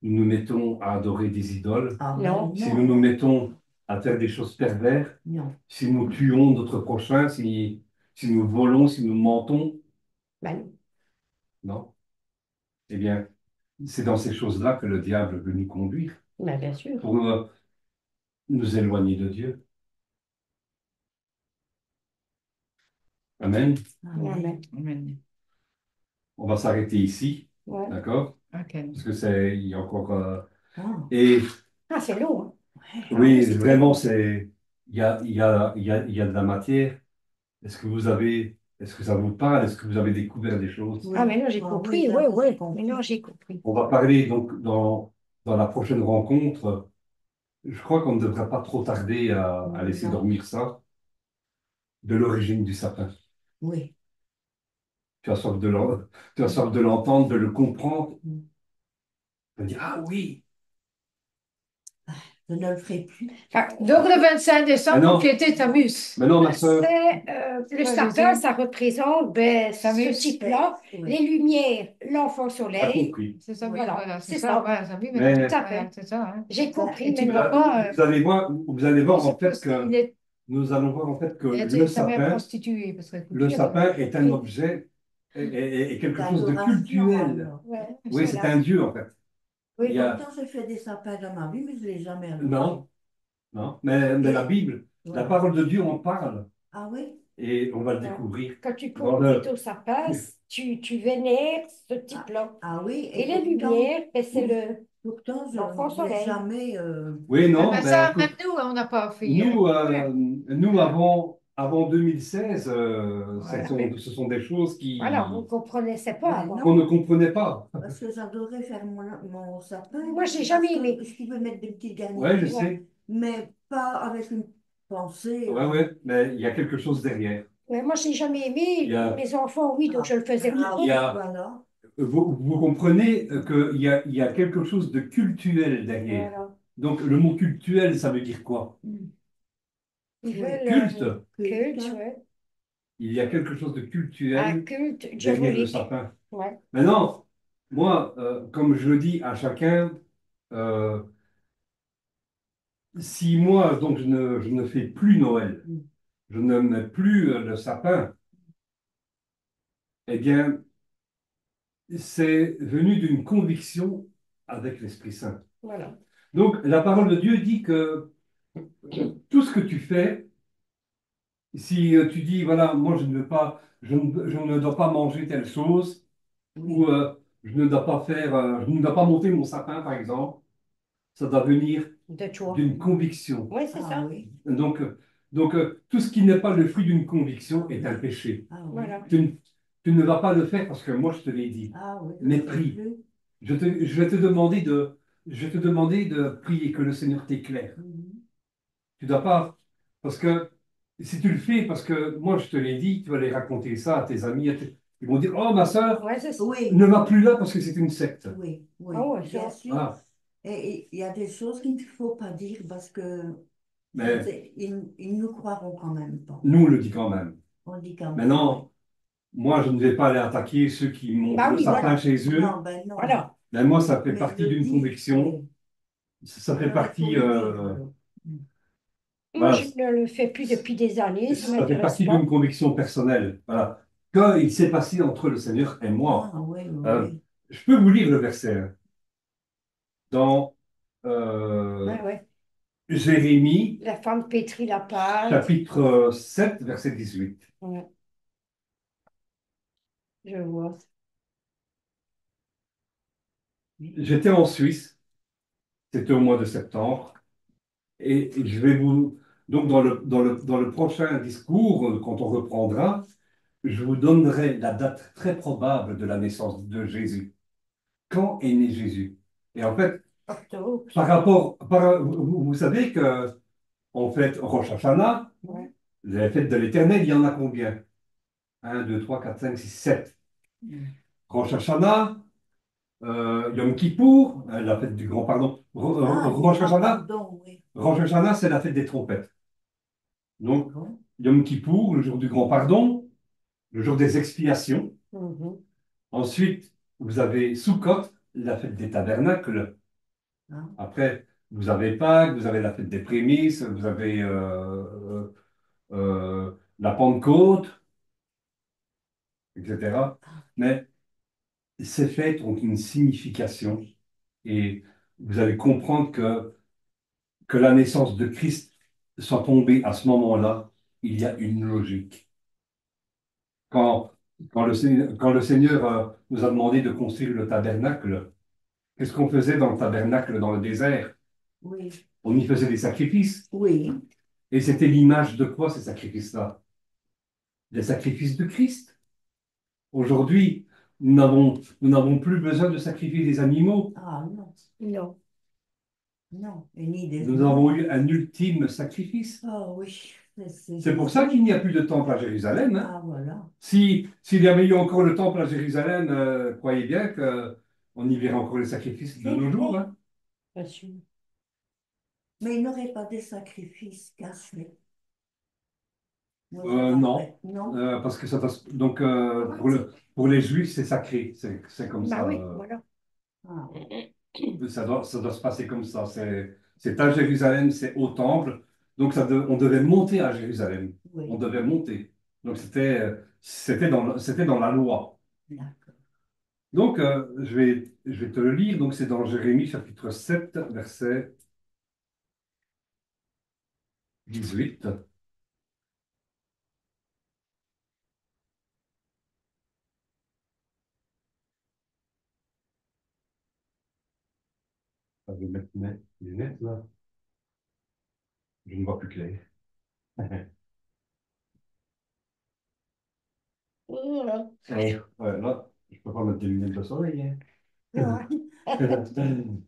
nous mettons à adorer des idoles, Ah, Non. si nous nous mettons à faire des choses perverses, Non. si nous tuons notre prochain, si nous volons, si nous mentons? Ben, Non. Eh bien, c'est dans ces choses-là que le diable veut nous conduire ben, bien sûr. pour nous éloigner de Dieu. Amen. Amen. Amen. On va s'arrêter ici, Ouais. d'accord? Ok. Parce que il y a encore. Ah, Et Ah, c'est long, hein. oui, c'est vraiment, très il y a de la matière. Est-ce que ça vous parle? Est-ce que vous avez découvert des choses? Ah, mais non, j'ai compris. là, Oui, j'ai oui. compris. Mais non, j'ai compris. On va parler donc dans la prochaine rencontre. Je crois qu'on ne devrait pas trop tarder à laisser Non. dormir ça, de l'origine du sapin. Oui. Tu as soif tu as soif de l'entendre, de le comprendre. Tu vas dire, ah oui. Je ne le ferai plus. Enfin, Donc le 25 Ah décembre, non. pour fêter Tammuz. Mais non, ma soeur, le Ouais, sapin, vas-y. ça représente Ça ce met- type-là, Oui. les lumières, l'enfant pas soleil. compris. C'est ça, Voilà, voilà, c'est c'est ça. ça. Ouais, ça, oui, Mais- Tout à fait. ouais, c'est ça. Hein. J'ai compris, Et tu mais vois non. pas, Vous allez voir je en fait suppose que qu'il est, nous allons voir en fait que il le est sa mère sapin, prostituée. Parce que, le sapin est un objet et quelque chose de D'adoration, culturel. alors. Ouais, Oui, c'est voilà. un dieu en fait. Oui, Il y a- pourtant, j'ai fait des sapins dans ma vie, mais je ne l'ai jamais adoré. Non, non. Mais la Bible, la Voilà. parole de Dieu en parle Ah oui? et on va le Ouais. découvrir. Quand tu Dans comptes au sapin, tu vénères ce type-là. Ah oui, Et les pourtant, lumières, ben, c'est pourtant, je l'enfant ne l'ai soleil. jamais. Oui, non, ben ben, ça, même écoute, nous, on n'a pas fait. nous, nous Ouais. avant 2016, Voilà. ce sont des choses Voilà, on ne comprenait pas avant. qu'on ne comprenait pas. Parce que j'adorais faire mon sapin. Moi, j'ai jamais Parce que aimé. Je pouvais mettre des petites garnitures. Ouais, je sais. Mais pas avec une pensée. Ouais, ouais, mais il y a quelque chose derrière. Mais moi, je n'ai jamais aimé. Il y a- Mes enfants, oui, donc je le faisais Ah, beaucoup. Il y a- voilà. Vous comprenez qu'il y a quelque chose de culturel derrière. Voilà. Donc, le mot cultuel, ça veut dire quoi? Ils Oui. veulent Culte. culte, ouais. Il y a quelque chose de Un cultuel culte derrière le diabolique. sapin. Ouais. Maintenant, moi, comme je le dis à chacun, euh, si moi, donc, je ne fais plus Noël, Mm. je ne mets plus le sapin, eh bien, c'est venu d'une conviction avec l'Esprit Saint. Voilà. Donc, la parole de Dieu dit que tout ce que tu fais, si tu dis, voilà, moi, je ne veux pas, je ne dois pas manger telle chose, ou Oui. je ne dois pas faire, je ne dois pas monter mon sapin, par exemple, ça doit venir De toi. d'une conviction. Oui, c'est Ah ça. oui. Donc, tout ce qui n'est pas le fruit d'une conviction Ah est oui. un péché. Ah oui. Voilà. Tu ne vas pas le faire parce que moi, je te l'ai dit. Ah oui. Mais je sais prie. plus. Je vais te demander de prier que le Seigneur t'éclaire. Mhm. Tu dois pas, parce que si tu le fais, parce que moi, je te l'ai dit, tu vas aller raconter ça à tes amis, ils vont dire, oh, ma soeur Ouais, c'est ça. Oui. ne va plus là parce que c'est une secte. Oui. Oui. Ah ouais, Bien ça. sûr. Ah, Et il y a des choses qu'il ne faut pas dire parce que mais ils nous croiront quand même pas. nous, on le dit quand même. On dit quand même. Maintenant, moi, je ne vais pas aller attaquer ceux qui montent Bah le oui, sapin voilà. chez eux. Non, ben non. Voilà. Mais moi, ça fait Mais partie le d'une dire, conviction. oui. Ça fait Alors, il faut partie, le dire, alors. Mm. Moi, voilà, je ne le fais plus depuis des années. Ça ne ça fait m'intéresse partie d'une pas. conviction personnelle. Voilà. Qu'il s'est passé entre le Seigneur et Ah moi. oui, oui, Euh, oui. je peux vous lire le verset hein, dans Ouais, ouais. Jérémie, La femme pétrit la pâte. chapitre 7, verset 18. Ouais, je vois. J'étais en Suisse, c'était au mois de septembre, et je vais vous. Donc, dans le prochain discours, quand on reprendra, je vous donnerai la date très probable de la naissance de Jésus. Quand est né Jésus? Et en fait, Octobre. vous savez que en fait, Rosh Hashanah, Ouais. la fête de l'Éternel, il y en a combien? Un, 2, 3, 4, 5, 6, 7. Mm. Rosh Hashanah, Yom Kippour, la fête du grand pardon. Ah, du Rosh grand Hashanah, pardon, oui. Rosh Hashanah, c'est la fête des trompettes. Donc, Bon. Yom Kippour, le jour du grand pardon, le jour des expiations. Mhm. Ensuite, vous avez Sukkot, la fête des tabernacles. Ah, Après, vous avez Pâques, vous avez la fête des prémices, vous avez la Pentecôte, etc. Mais ces fêtes ont une signification et vous allez comprendre que la naissance de Christ soit tombée à ce moment-là, il y a une logique. Quand, quand le Seigneur nous a demandé de construire le tabernacle, qu'est-ce qu'on faisait dans le tabernacle dans le désert? oui. On y faisait des sacrifices. Oui. Et c'était l'image de quoi ces sacrifices-là? Des sacrifices de Christ. Aujourd'hui, nous n'avons plus besoin de sacrifier des animaux. Ah non. Non. Non. Et ni des Nous humains. avons eu un ultime sacrifice. Ah oui. C'est C'est pour ça Jésus. qu'il n'y a plus de temple à Jérusalem. Hein. Ah voilà. S'il y avait eu encore le temple à Jérusalem, croyez bien qu'on y verrait encore les sacrifices de C'est nos jours. vrai. Hein. Bien sûr. Mais il n'aurait pas des sacrifices cachés. Moi, je me Non, rappelle. Non. parce que ça donc Ah, pour les Juifs, c'est sacré. C'est comme Bah ça. oui, voilà. ah, Ça doit se passer comme ça. C'est à Jérusalem, c'est au temple. Donc on devait monter à Jérusalem. On oui. devait monter. Donc c'était dans la loi. D'accord. Donc je vais te le lire. Donc c'est dans Jérémie chapitre 7, verset 18. Je vais mettre mes lunettes là. Je ne vois plus clair. Voilà. Ouais, ouais, là, je peux pas mettre des lunettes de soleil. Ah, Hein.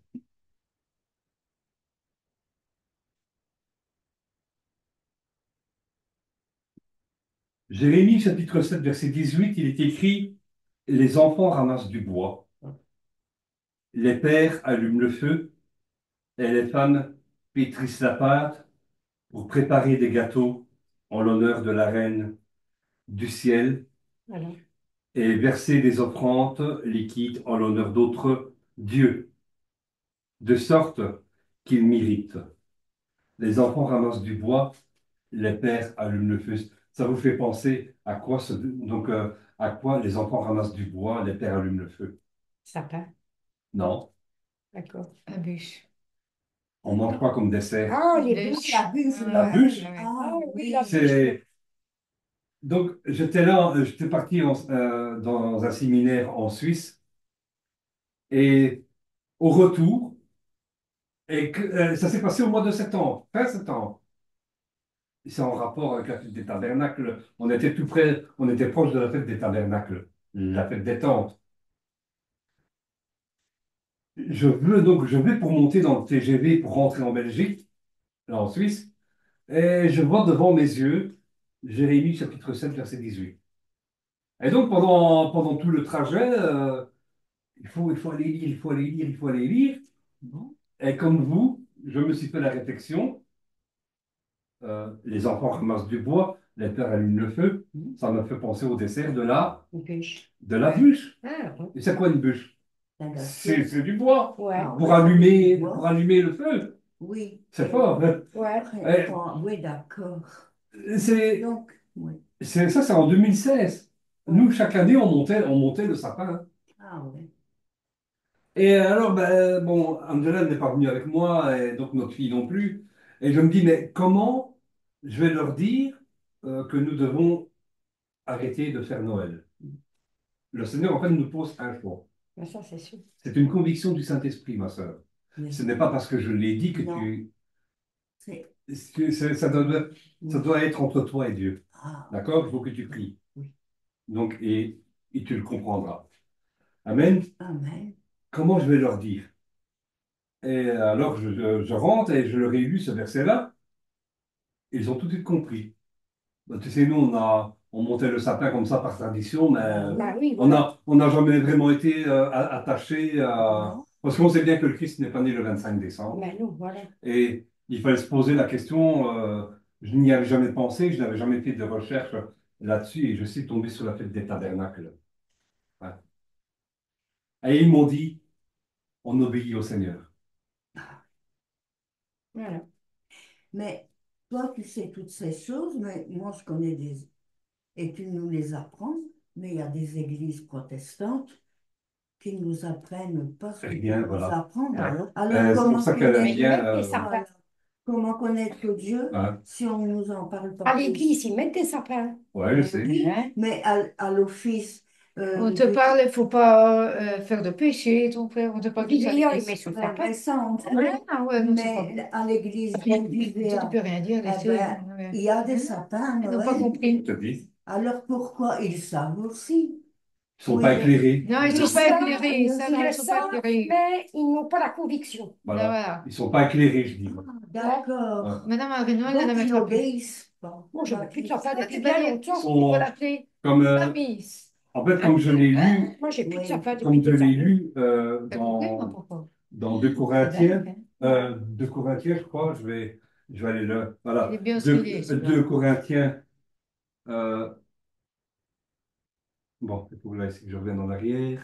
Jérémie chapitre 7, verset 18, il est écrit, les enfants ramassent du bois, les pères allument le feu, et les femmes pétrissent la pâte pour préparer des gâteaux en l'honneur de la reine du ciel Voilà. et verser des offrandes liquides en l'honneur d'autres dieux, de sorte qu'ils m'irritent. Les enfants ramassent du bois, les pères allument le feu. Ça vous fait penser à quoi à quoi les enfants ramassent du bois, les pères allument le feu? Sapin. Non. D'accord. Un bûche. On mange quoi comme dessert? Ah, les Bûche. bûches. La bûche, Ouais, La bûche? ouais. Ah Ah oui, oui. la bûche. C'est donc j'étais là, j'étais parti dans un séminaire en Suisse et au retour ça s'est passé au mois de septembre, fin septembre. C'est en rapport avec la fête des tabernacles. On était tout près, on était proche de la fête des tabernacles, la fête des tentes. Je vais pour monter dans le TGV pour rentrer en Belgique, là en Suisse, et je vois devant mes yeux Jérémie chapitre 7, verset 18. Et donc pendant tout le trajet, il faut aller lire, il faut aller lire, il faut aller lire. Bon. Et comme vous, je me suis fait la réflexion, les enfants ramassent du bois, les pères allument le feu, ça me fait penser au dessert Une bûche. de la bûche. Ah, oui. Et c'est quoi une bûche? La C'est du bois Ouais. Ah, pour ouais, allumer, du bois. pour allumer le feu. Oui. C'est fort, hein? Ouais. Très fort. Oui, d'accord. C'est, Donc, oui. ça, c'est en 2016. Nous, chaque année, on montait le sapin, hein. Ah oui. Et alors, ben, bon, Angela n'est pas venue avec moi, et donc notre fille non plus. Et je me dis, mais comment je vais leur dire que nous devons arrêter de faire Noël? Le Seigneur, en fait, nous pose un choix. Mais ça, c'est sûr. C'est une conviction du Saint-Esprit, ma sœur. Oui. Ce n'est pas parce que je l'ai dit que Non. tu... C'est- ça doit être entre toi et Dieu. Ah, D'accord? Il faut que tu pries. oui. Donc, et tu le comprendras. Amen. Amen. Comment je vais leur dire? Et alors, je rentre et je leur ai lu ce verset-là. Ils ont tout de suite compris. Ben, tu sais, nous, on montait le sapin comme ça par tradition, mais Bah oui, voilà. on n'a jamais vraiment été attachés à... Non. Parce qu'on sait bien que le Christ n'est pas né le 25 décembre. Mais non, voilà. Et il fallait se poser la question, je n'y avais jamais pensé, je n'avais jamais fait de recherche là-dessus, et je suis tombé sur la fête des tabernacles. Ouais. Et ils m'ont dit, on obéit au Seigneur. Voilà. Mais toi, tu sais toutes ces choses, mais moi, je connais des... Et tu nous les apprends, mais il y a des églises protestantes qui ne nous apprennent pas ce que tu Rien, nous voilà. apprends. Ouais. Alors, C'est pour comment ça qu'elle aime Mais connaître... ils bien... mettent des sapins. Voilà. Comment connaître Dieu ouais, si on ne nous en parle pas À plus? l'église, ils mettent des sapins. ouais, je sais. Oui, Hein? mais à l'office, On te parle, il ne faut pas faire de péché, ton frère, on te parle Puis tout ça. Léon, il met sous le sapin. mais ça, on Ah ouais, non, c'est pas bon. mais à l'église, Tu je disais, ne peux rien dire, eh laissez. ben, Ouais. il y a des sapins, Ils n'ont pas Noël. compris. Je te dis, Alors pourquoi ils savent aussi? ils ne sont Oui, pas mais- éclairés. Non, ils ne Ils sont pas savent, éclairés. Ils savent, ils ils le ne sont pas savent, éclairés. mais ils n'ont pas la conviction. Voilà. Ah, voilà. Ils ne sont pas éclairés, je dis. Ah, d'accord. Ouais. Madame Arnaud, elle Donc en a ils mettra plus. n'obéissent pas. Moi, je ne mets plus de sapin Ah, depuis tu bien vas dire, longtemps. Ils il sont faut l'appeler comme, la miss. en fait, comme je l'ai lu, Moi, j'ai plus de Oui. sapin depuis comme je des l'ai années. lu T'as compris, moi, pourquoi? dans 2 C'est Corinthiens, dingue, hein? 2 Corinthiens, je crois, je vais aller là. Voilà. Il est bien 2, stylé, celui-là. 2 Corinthiens, euh, bon, il faut que là, ici, que je revienne en arrière.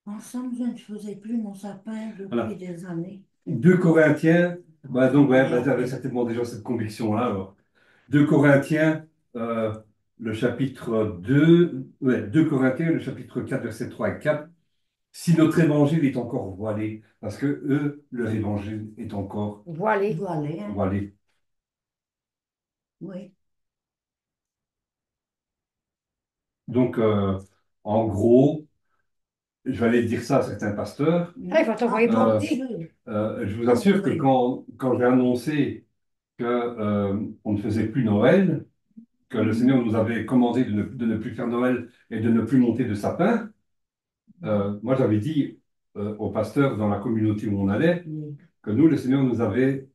Ensemble, je ne faisais plus mon sapin depuis Voilà. des années. 2 Corinthiens, bah, donc, ouais, bah, tu avais certainement déjà cette conviction-là, alors. 2 Corinthiens, euh, le chapitre 2, ouais, 2 Corinthiens, le chapitre 4, versets 3 et 4. Si notre évangile est encore voilé, parce que eux, leur évangile est encore Voilà. Voilà, hein. voilé. Oui. Donc, en gros, je vais aller dire ça à certains pasteurs. Ah, il va t'envoyer Euh, planter. Je vous assure que Oui. quand j'ai annoncé que, on ne faisait plus Noël, que le Seigneur nous avait commandé de ne plus faire Noël et de ne plus monter de sapin, moi j'avais dit aux pasteurs dans la communauté où on allait Oui. que nous, le Seigneur nous avait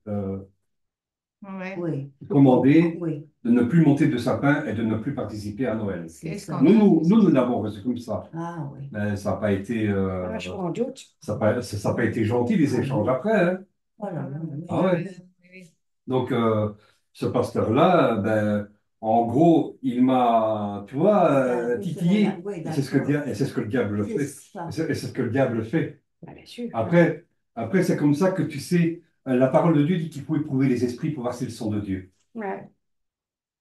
Ouais. Oui. commandé Oui. de ne plus monter de sapin et de ne plus participer à Noël. C'est Quel ça. scandale. Nous l'avons reçu comme ça. Ah oui. Mais ça n'a pas été, Ah, je m'en doute. ça a pas été gentil, les échanges après, hein. Voilà. Oui. Ah ouais. Oui. Donc, ce pasteur-là, ben, en gros, il m'a, tu vois, titillé. Oui, Et c'est ce que, d'accord. et c'est ce que le diable C'est fait. ça. Et c'est ce que le diable fait. Ah, bien sûr. Après, après c'est comme ça que tu sais, la parole de Dieu dit qu'il faut éprouver les esprits pour voir s'ils sont de Dieu. Ouais.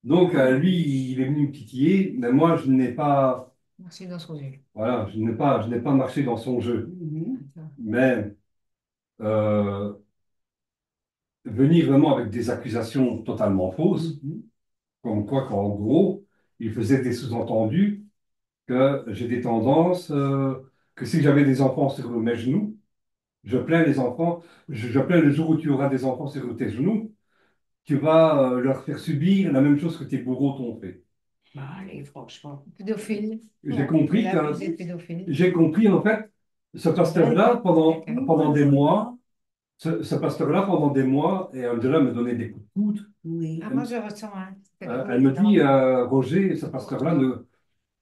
Donc, lui, il est venu me titiller, mais moi, je n'ai pas, Merci dans son yeux. voilà, je n'ai pas marché dans son jeu. Mhm. Mais euh, venir vraiment avec des accusations totalement fausses, Mhm. comme quoi qu'en gros, il faisait des sous-entendus que j'ai des tendances, que si j'avais des enfants sur mes genoux, je plains les enfants, je plains le jour où tu auras des enfants sur tes genoux, tu vas leur faire subir la même chose que tes bourreaux t'ont fait. Bah, allez, franchement. Pédophile. J'ai Ouais. compris Il a que, abusé de pédophile. j'ai compris en fait, ce pasteur-là, pendant des mois, ce pasteur-là, pendant des mois, et Angela me donnait des coups de coude. Oui. Ah, moi, je ressens, hein. Elle me dit, Roger, ce pasteur-là,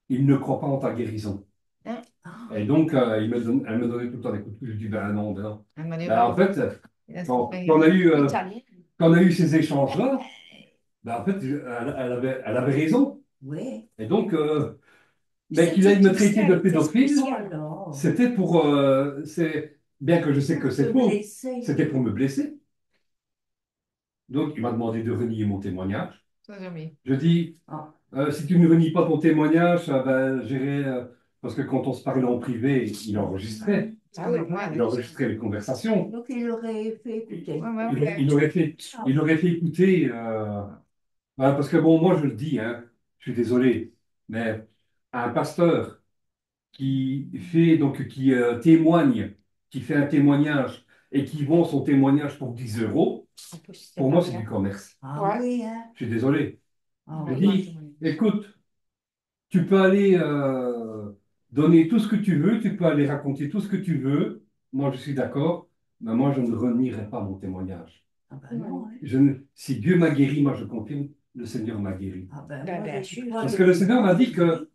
il ne croit pas en ta guérison. Hein? Ah, Et donc, elle me donnait tout le temps des coups de coude. Je dis, ben non, ben non. Elle m'a dit, Ben, en ouais, fait, il a quand, souffert. quand on a eu, Italien. quand on a eu ces échanges-là, ben, en fait, elle avait raison. oui. Et donc, mais qu'il C'était aille me tout traiter ça, de elle était pédophile, spéciale. Alors, c'était pour, bien que je sais que pour te c'est faux, blesser. c'était pour me blesser. Donc, il m'a demandé de renier mon témoignage. Ça, jamais. Je dis, Ah, si tu ne renies pas ton témoignage, ben, j'irai, parce que quand on se parlait en privé, il enregistrait. C'est Ah pas oui, normal. Il enregistrait les conversations. donc il aurait fait écouter. Ouais, ouais, Il, ouais. il aurait fait écouter. Voilà, parce que bon, moi je le dis, hein, je suis désolé, mais un pasteur qui fait donc qui témoigne, qui fait un témoignage et qui vend son témoignage pour 10 euros, En plus, c'était pour pas moi c'est bien. du commerce. Ah Ouais. oui, hein. Je suis désolé. Ah Je oui. dis, écoute, tu peux aller donner tout ce que tu veux, tu peux aller raconter tout ce que tu veux. Moi je suis d'accord, mais moi je ne renierai pas mon témoignage. Ah ben non, hein. Si Dieu m'a guéri, moi je confirme, le Seigneur m'a guéri. Ah ben Ben, moi, bien je sûr. crois Parce que que le Seigneur m'a dit que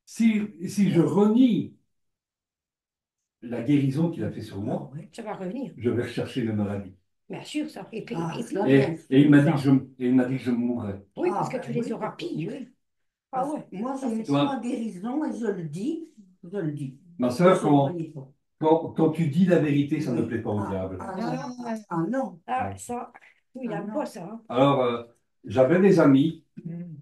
si je renie la guérison qu'il a fait sur Ah moi, oui. Ça va revenir. je vais rechercher une maladie. Bien sûr, ça. Et puis, Ah, et puis- ça, Et, bien et il m'a dit sûr, que ça. et il m'a dit que je mourrais. oui, parce Ah, que ben tu les oui, auras pourquoi pillés. oui. Ah Parce ouais. que moi, Ça, j'ai c'est une Tu vois, foi guérison et je le dis. Je le dis. ma Et soeur, je ne renie pas. quand tu dis la vérité, ça ne Oui. plaît pas au Ah, diable. ah Ah, non. Ah non. Ah, ça. Oui, il Ah aime non. pas ça. Hein. Alors, j'avais des amis, mm.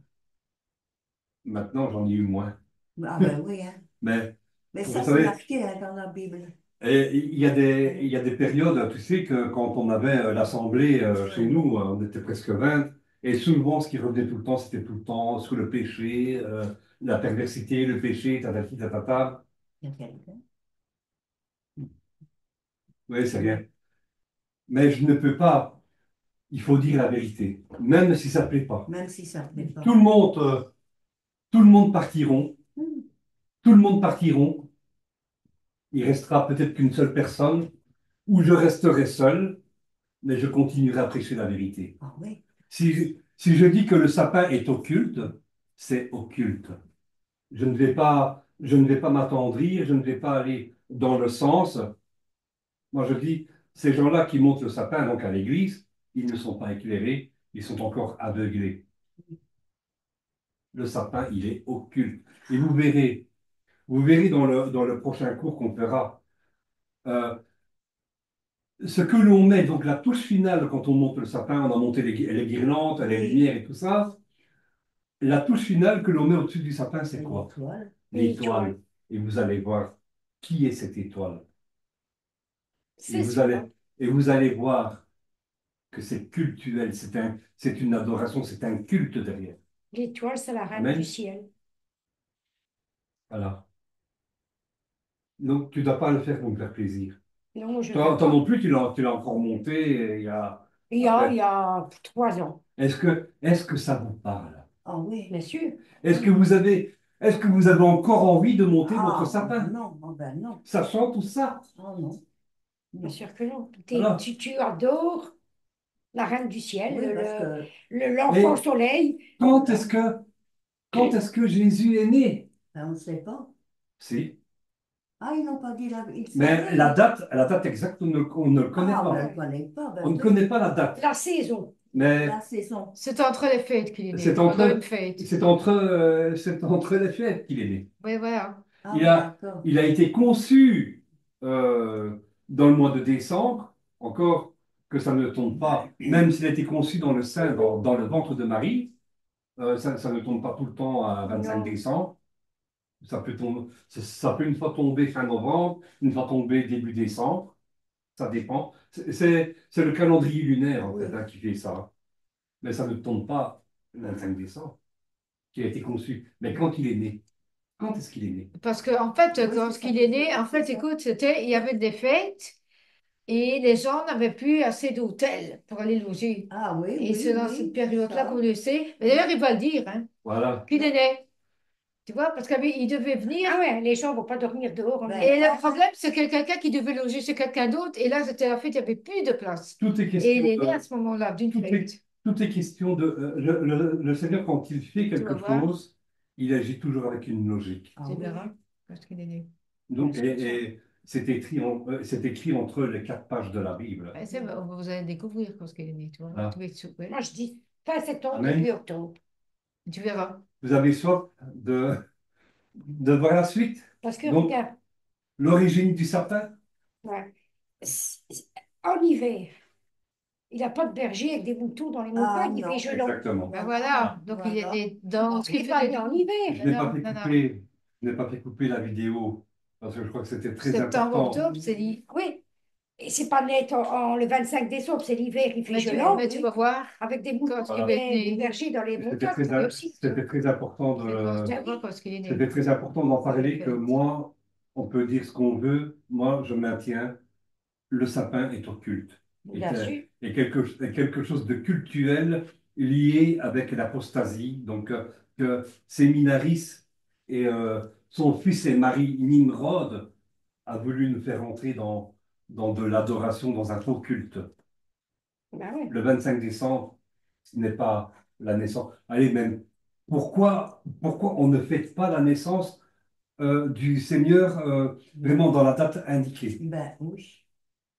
maintenant j'en ai eu moins. Ah ben oui, hein. Mais Mais vous ça, c'est savez, marqué hein, dans la Bible. et il y a des périodes, tu sais, que quand on avait l'assemblée chez nous, on était presque 20, et souvent ce qui revenait tout le temps, c'était tout le temps sous le péché, la perversité, le péché, tatati, tatata. Il y a quelqu'un. Oui, c'est bien. Mais je ne peux pas, il faut dire la vérité, même si ça ne plaît pas. Même si ça ne plaît pas. Tout le monde, euh, tout le monde partiront, Hmm. tout le monde partiront. Il restera peut-être qu'une seule personne, ou je resterai seul, mais je continuerai à prêcher la vérité. Ah oui. Si je dis que le sapin est occulte, c'est occulte. Je ne vais pas m'attendrir, je ne vais pas aller dans le sens. Moi, je dis, ces gens-là qui montent le sapin donc à l'église, ils ne sont pas éclairés, ils sont encore aveuglés. Le sapin, il est occulte. Et vous verrez dans le prochain cours qu'on fera, euh, ce que l'on met, donc la touche finale quand on monte le sapin, on a monté les guirlandes, les Oui. lumières et tout ça. La touche finale que l'on met au-dessus du sapin, c'est quoi? L'étoile. L'étoile. Et vous allez voir qui est cette étoile. Et C'est ça. et vous allez voir que c'est cultuel, c'est une adoration, c'est un culte derrière. L'étoile, c'est la reine du Amen. ciel. Voilà. Donc, tu ne dois pas le faire pour me faire plaisir. Non, je ne Toi, veux toi pas. non plus, tu l'as encore monté Il y après. a 3 ans, Est-ce que ça vous parle? Ah oui. bien sûr. Est-ce que vous avez encore envie de monter votre Ah sapin? non. Ah ben non. Sachant tout ça. Ah non. Bien Non. sûr que non. Voilà. Tu adores la reine du ciel, Oui, parce que l'enfant Et soleil. quand est-ce que Jésus est né? ben, on ne sait pas. Si. Ah, ils n'ont pas dit ils Mais savaient. la date exacte, on ne le connaît Ah, on ne pas. le connaît pas. Ben On ne oui, connaît pas la date. La saison. Mais la saison. C'est entre les fêtes qu'il est né, c'est pendant une entre, fête. c'est entre les fêtes qu'il est né. Oui, voilà. Ah, Il a, d'accord. il a été conçu dans le mois de décembre, encore que ça ne tombe pas, même s'il a été conçu dans le sein, dans le ventre de Marie, ça ne tombe pas tout le temps à 25 Non. décembre. Ça peut une fois tomber fin novembre, une fois tomber début décembre, ça dépend. C'est le calendrier lunaire en Oui. fait, hein, qui fait ça. Mais ça ne tombe pas le 25 décembre, qui a été conçu. Mais quand il est né, quand est-ce qu'il est né? Parce qu'en fait, Oui, quand c'est ça, il est c'est né, ça, en c'est fait, ça. écoute, il y avait des fêtes et les gens n'avaient plus assez d'hôtels pour aller loger. Ah oui, Et oui, c'est dans cette oui, c'est période-là qu'on ça. le sait. Mais d'ailleurs, il va le dire, hein, Voilà. qu'il est né. Tu vois, parce qu'il devait venir. Ah ouais, les gens ne vont pas dormir dehors en Ben, Et hiver. le problème, c'est que quelqu'un qui devait loger chez quelqu'un d'autre. Et là, c'était la fête, il n'y avait plus de place. Tout est Et il question est né à de, ce moment-là, d'une tout est, fête. tout est question de, le Seigneur, quand il fait Tu vas quelque voir, chose, il agit toujours avec une logique. ah tu oui. verras, parce qu'il est né. Donc, C'est ça. et c'est écrit entre les 4 pages de la Bible. Ouais, vous allez découvrir quand il est né, tu vois. Voilà. Tu vas être surpris. Moi, je dis fin septembre, Amen. début octobre. Tu verras. Vous avez soif de voir la suite? Parce que Donc, regarde, l'origine du sapin? ouais, en hiver, il n'a pas de berger avec des moutons dans les Ah montagnes, il fait non. gelant. Exactement. Ben Ah, voilà. Donc, il est voilà. né dans ce Il qu'il n'est pas faisait. né en hiver. Je Mais n'ai pas non, fait non, non. couper, je n'ai pas fait couper la vidéo parce que je crois que c'était très Septembre, important. octobre, c'est dit. Oui, et c'est pas net le 25 décembre, c'est l'hiver, il fait Mais gelant, mais tu vas voir avec des moutons, quand il Voilà. va être des né. bergers dans les C'était montagnes, très, ça fait aussi. c'était très important Tu vas Ben voir oui, quand il est né. c'était très important d'en parler que Fête. moi, on peut dire ce qu'on veut. Moi, je maintiens, le sapin est occulte. Et, bien sûr. quelque chose de cultuel lié avec l'apostasie. Donc, que Séminaris et son fils et mari Nimrod a voulu nous faire entrer dans de l'adoration, dans un faux culte. Ben oui. Le 25 décembre, ce n'est pas la naissance. Allez, même, pourquoi on ne fête pas la naissance du Seigneur vraiment dans la date indiquée? Ben oui.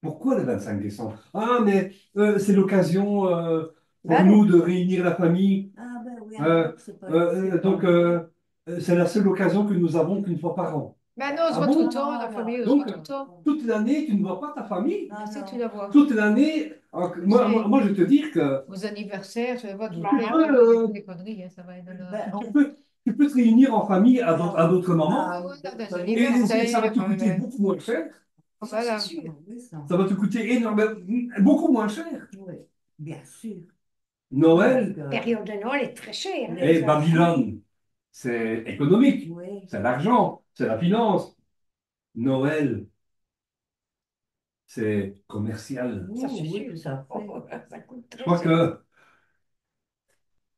Pourquoi le 25 décembre? Ah, mais c'est l'occasion pour Ben non. nous de réunir la famille. Ah ben oui, Euh, alors, c'est pas c'est pas donc, vrai. c'est la seule occasion que nous avons qu'une fois par an. Mais non, on se Ah voit tout le bon? temps, la Ah, famille, on se voit Donc, tout le temps. toute l'année, tu ne vois pas ta famille? ah, Si tu non. la vois. Toute l'année, moi, je vais te dire que Aux anniversaires, tu vas voir, Ben tu non. peux, des conneries, hein, ça va être Ben, tu peux, tu peux te réunir en famille à d'autres moments ah, ouais, dans des et ça va anniversaires, te coûter beaucoup moins cher. Ça, voilà. c'est sûr. oui, ça. Ça va te coûter énormément, beaucoup moins cher. Oui, bien sûr. Parce Noël que Période de Noël est très chère, hein. et les enfants, Babylone, c'est économique, oui, c'est l'argent, c'est la finance. Noël, c'est commercial. Ça, c'est oui, sûr. tout à fait. Ça coûte Je très crois cher. que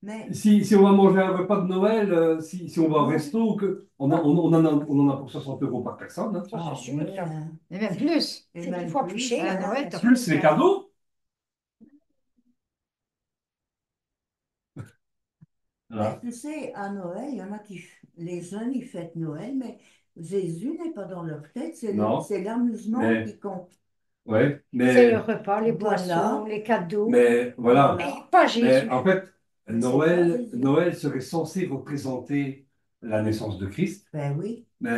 Mais si on va manger un repas de Noël, si on va au resto, on en a pour 60 euros par personne, hein. Ça, c'est ah sûr. oui, Ça. hein. Et même plus. Et C'est 10 même fois plus plus, cher, À hein. Noël, t'as Plus les cadeaux. mais Voilà. tu sais, à Noël, il y en a les jeunes, ils fêtent Noël, mais Jésus n'est pas dans leur tête, Non, c'est l'amusement mais, qui compte. ouais, C'est le mais, repas, les boissons, Voilà, les cadeaux. mais voilà. Et voilà. pas Mais Jésus. en fait, Mais c'est pas Jésus. Noël serait censé représenter la naissance de Christ, Ben oui, mais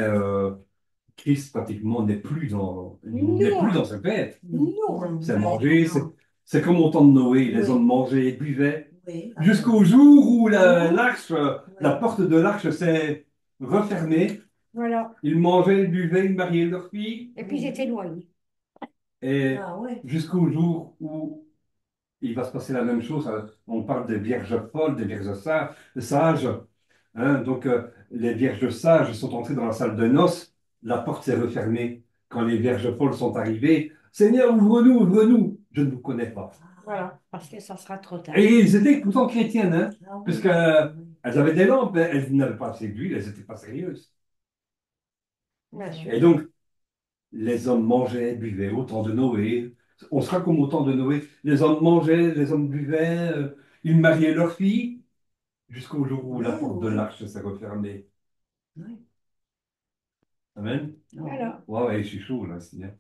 Christ pratiquement n'est plus Non, dans sa fête. non, non, non, C'est ben manger, non. c'est comme au temps de Noé, les Oui, hommes mangeaient et buvaient, oui, jusqu'au jour où non. la oui. porte de l'arche s'est refermée. Voilà. Ils mangeaient, ils buvaient, ils mariaient leurs filles, Et puis ils étaient noyés. et Ah ouais. jusqu'au jour où il va se passer la même chose. On parle des vierges folles, des vierges sages. Hein. Donc, les vierges sages sont entrées dans la salle de noces. La porte s'est refermée. Quand les vierges folles sont arrivées, Seigneur, ouvre-nous, ouvre-nous. Je ne vous connais pas. Voilà. Parce que ça sera trop tard. Et ils étaient pourtant chrétiennes, hein, Ah parce oui, qu'elles oui. avaient des lampes, hein. Elles n'avaient pas assez d'huile, elles n'étaient pas sérieuses. Bien sûr. Et donc, les hommes mangeaient, buvaient au temps de Noé. On sera comme au temps de Noé. Les hommes mangeaient, les hommes buvaient, ils mariaient leurs filles, jusqu'au jour où la Ouais, porte de ouais, l'arche s'est refermée. ouais. Amen. Voilà, Ouais, ouais, je suis chaud là, Seigneur.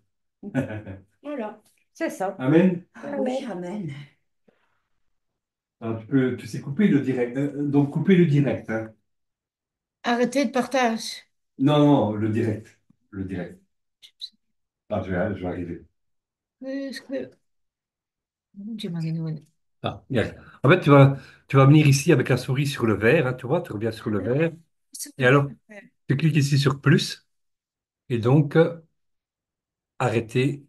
voilà, c'est ça. Amen. Ah oui, Amen. amen. Alors, tu sais couper le direct. Donc, couper le direct. Hein. Arrêtez de partage. Non, non, le direct. Le direct. Ah, je vais arriver. J'ai marqué Noël. Ah, yes. En fait, tu vas venir ici avec la souris sur le verre, hein, tu vois, tu reviens sur le verre. Et alors, tu cliques ici sur plus, et donc, arrêter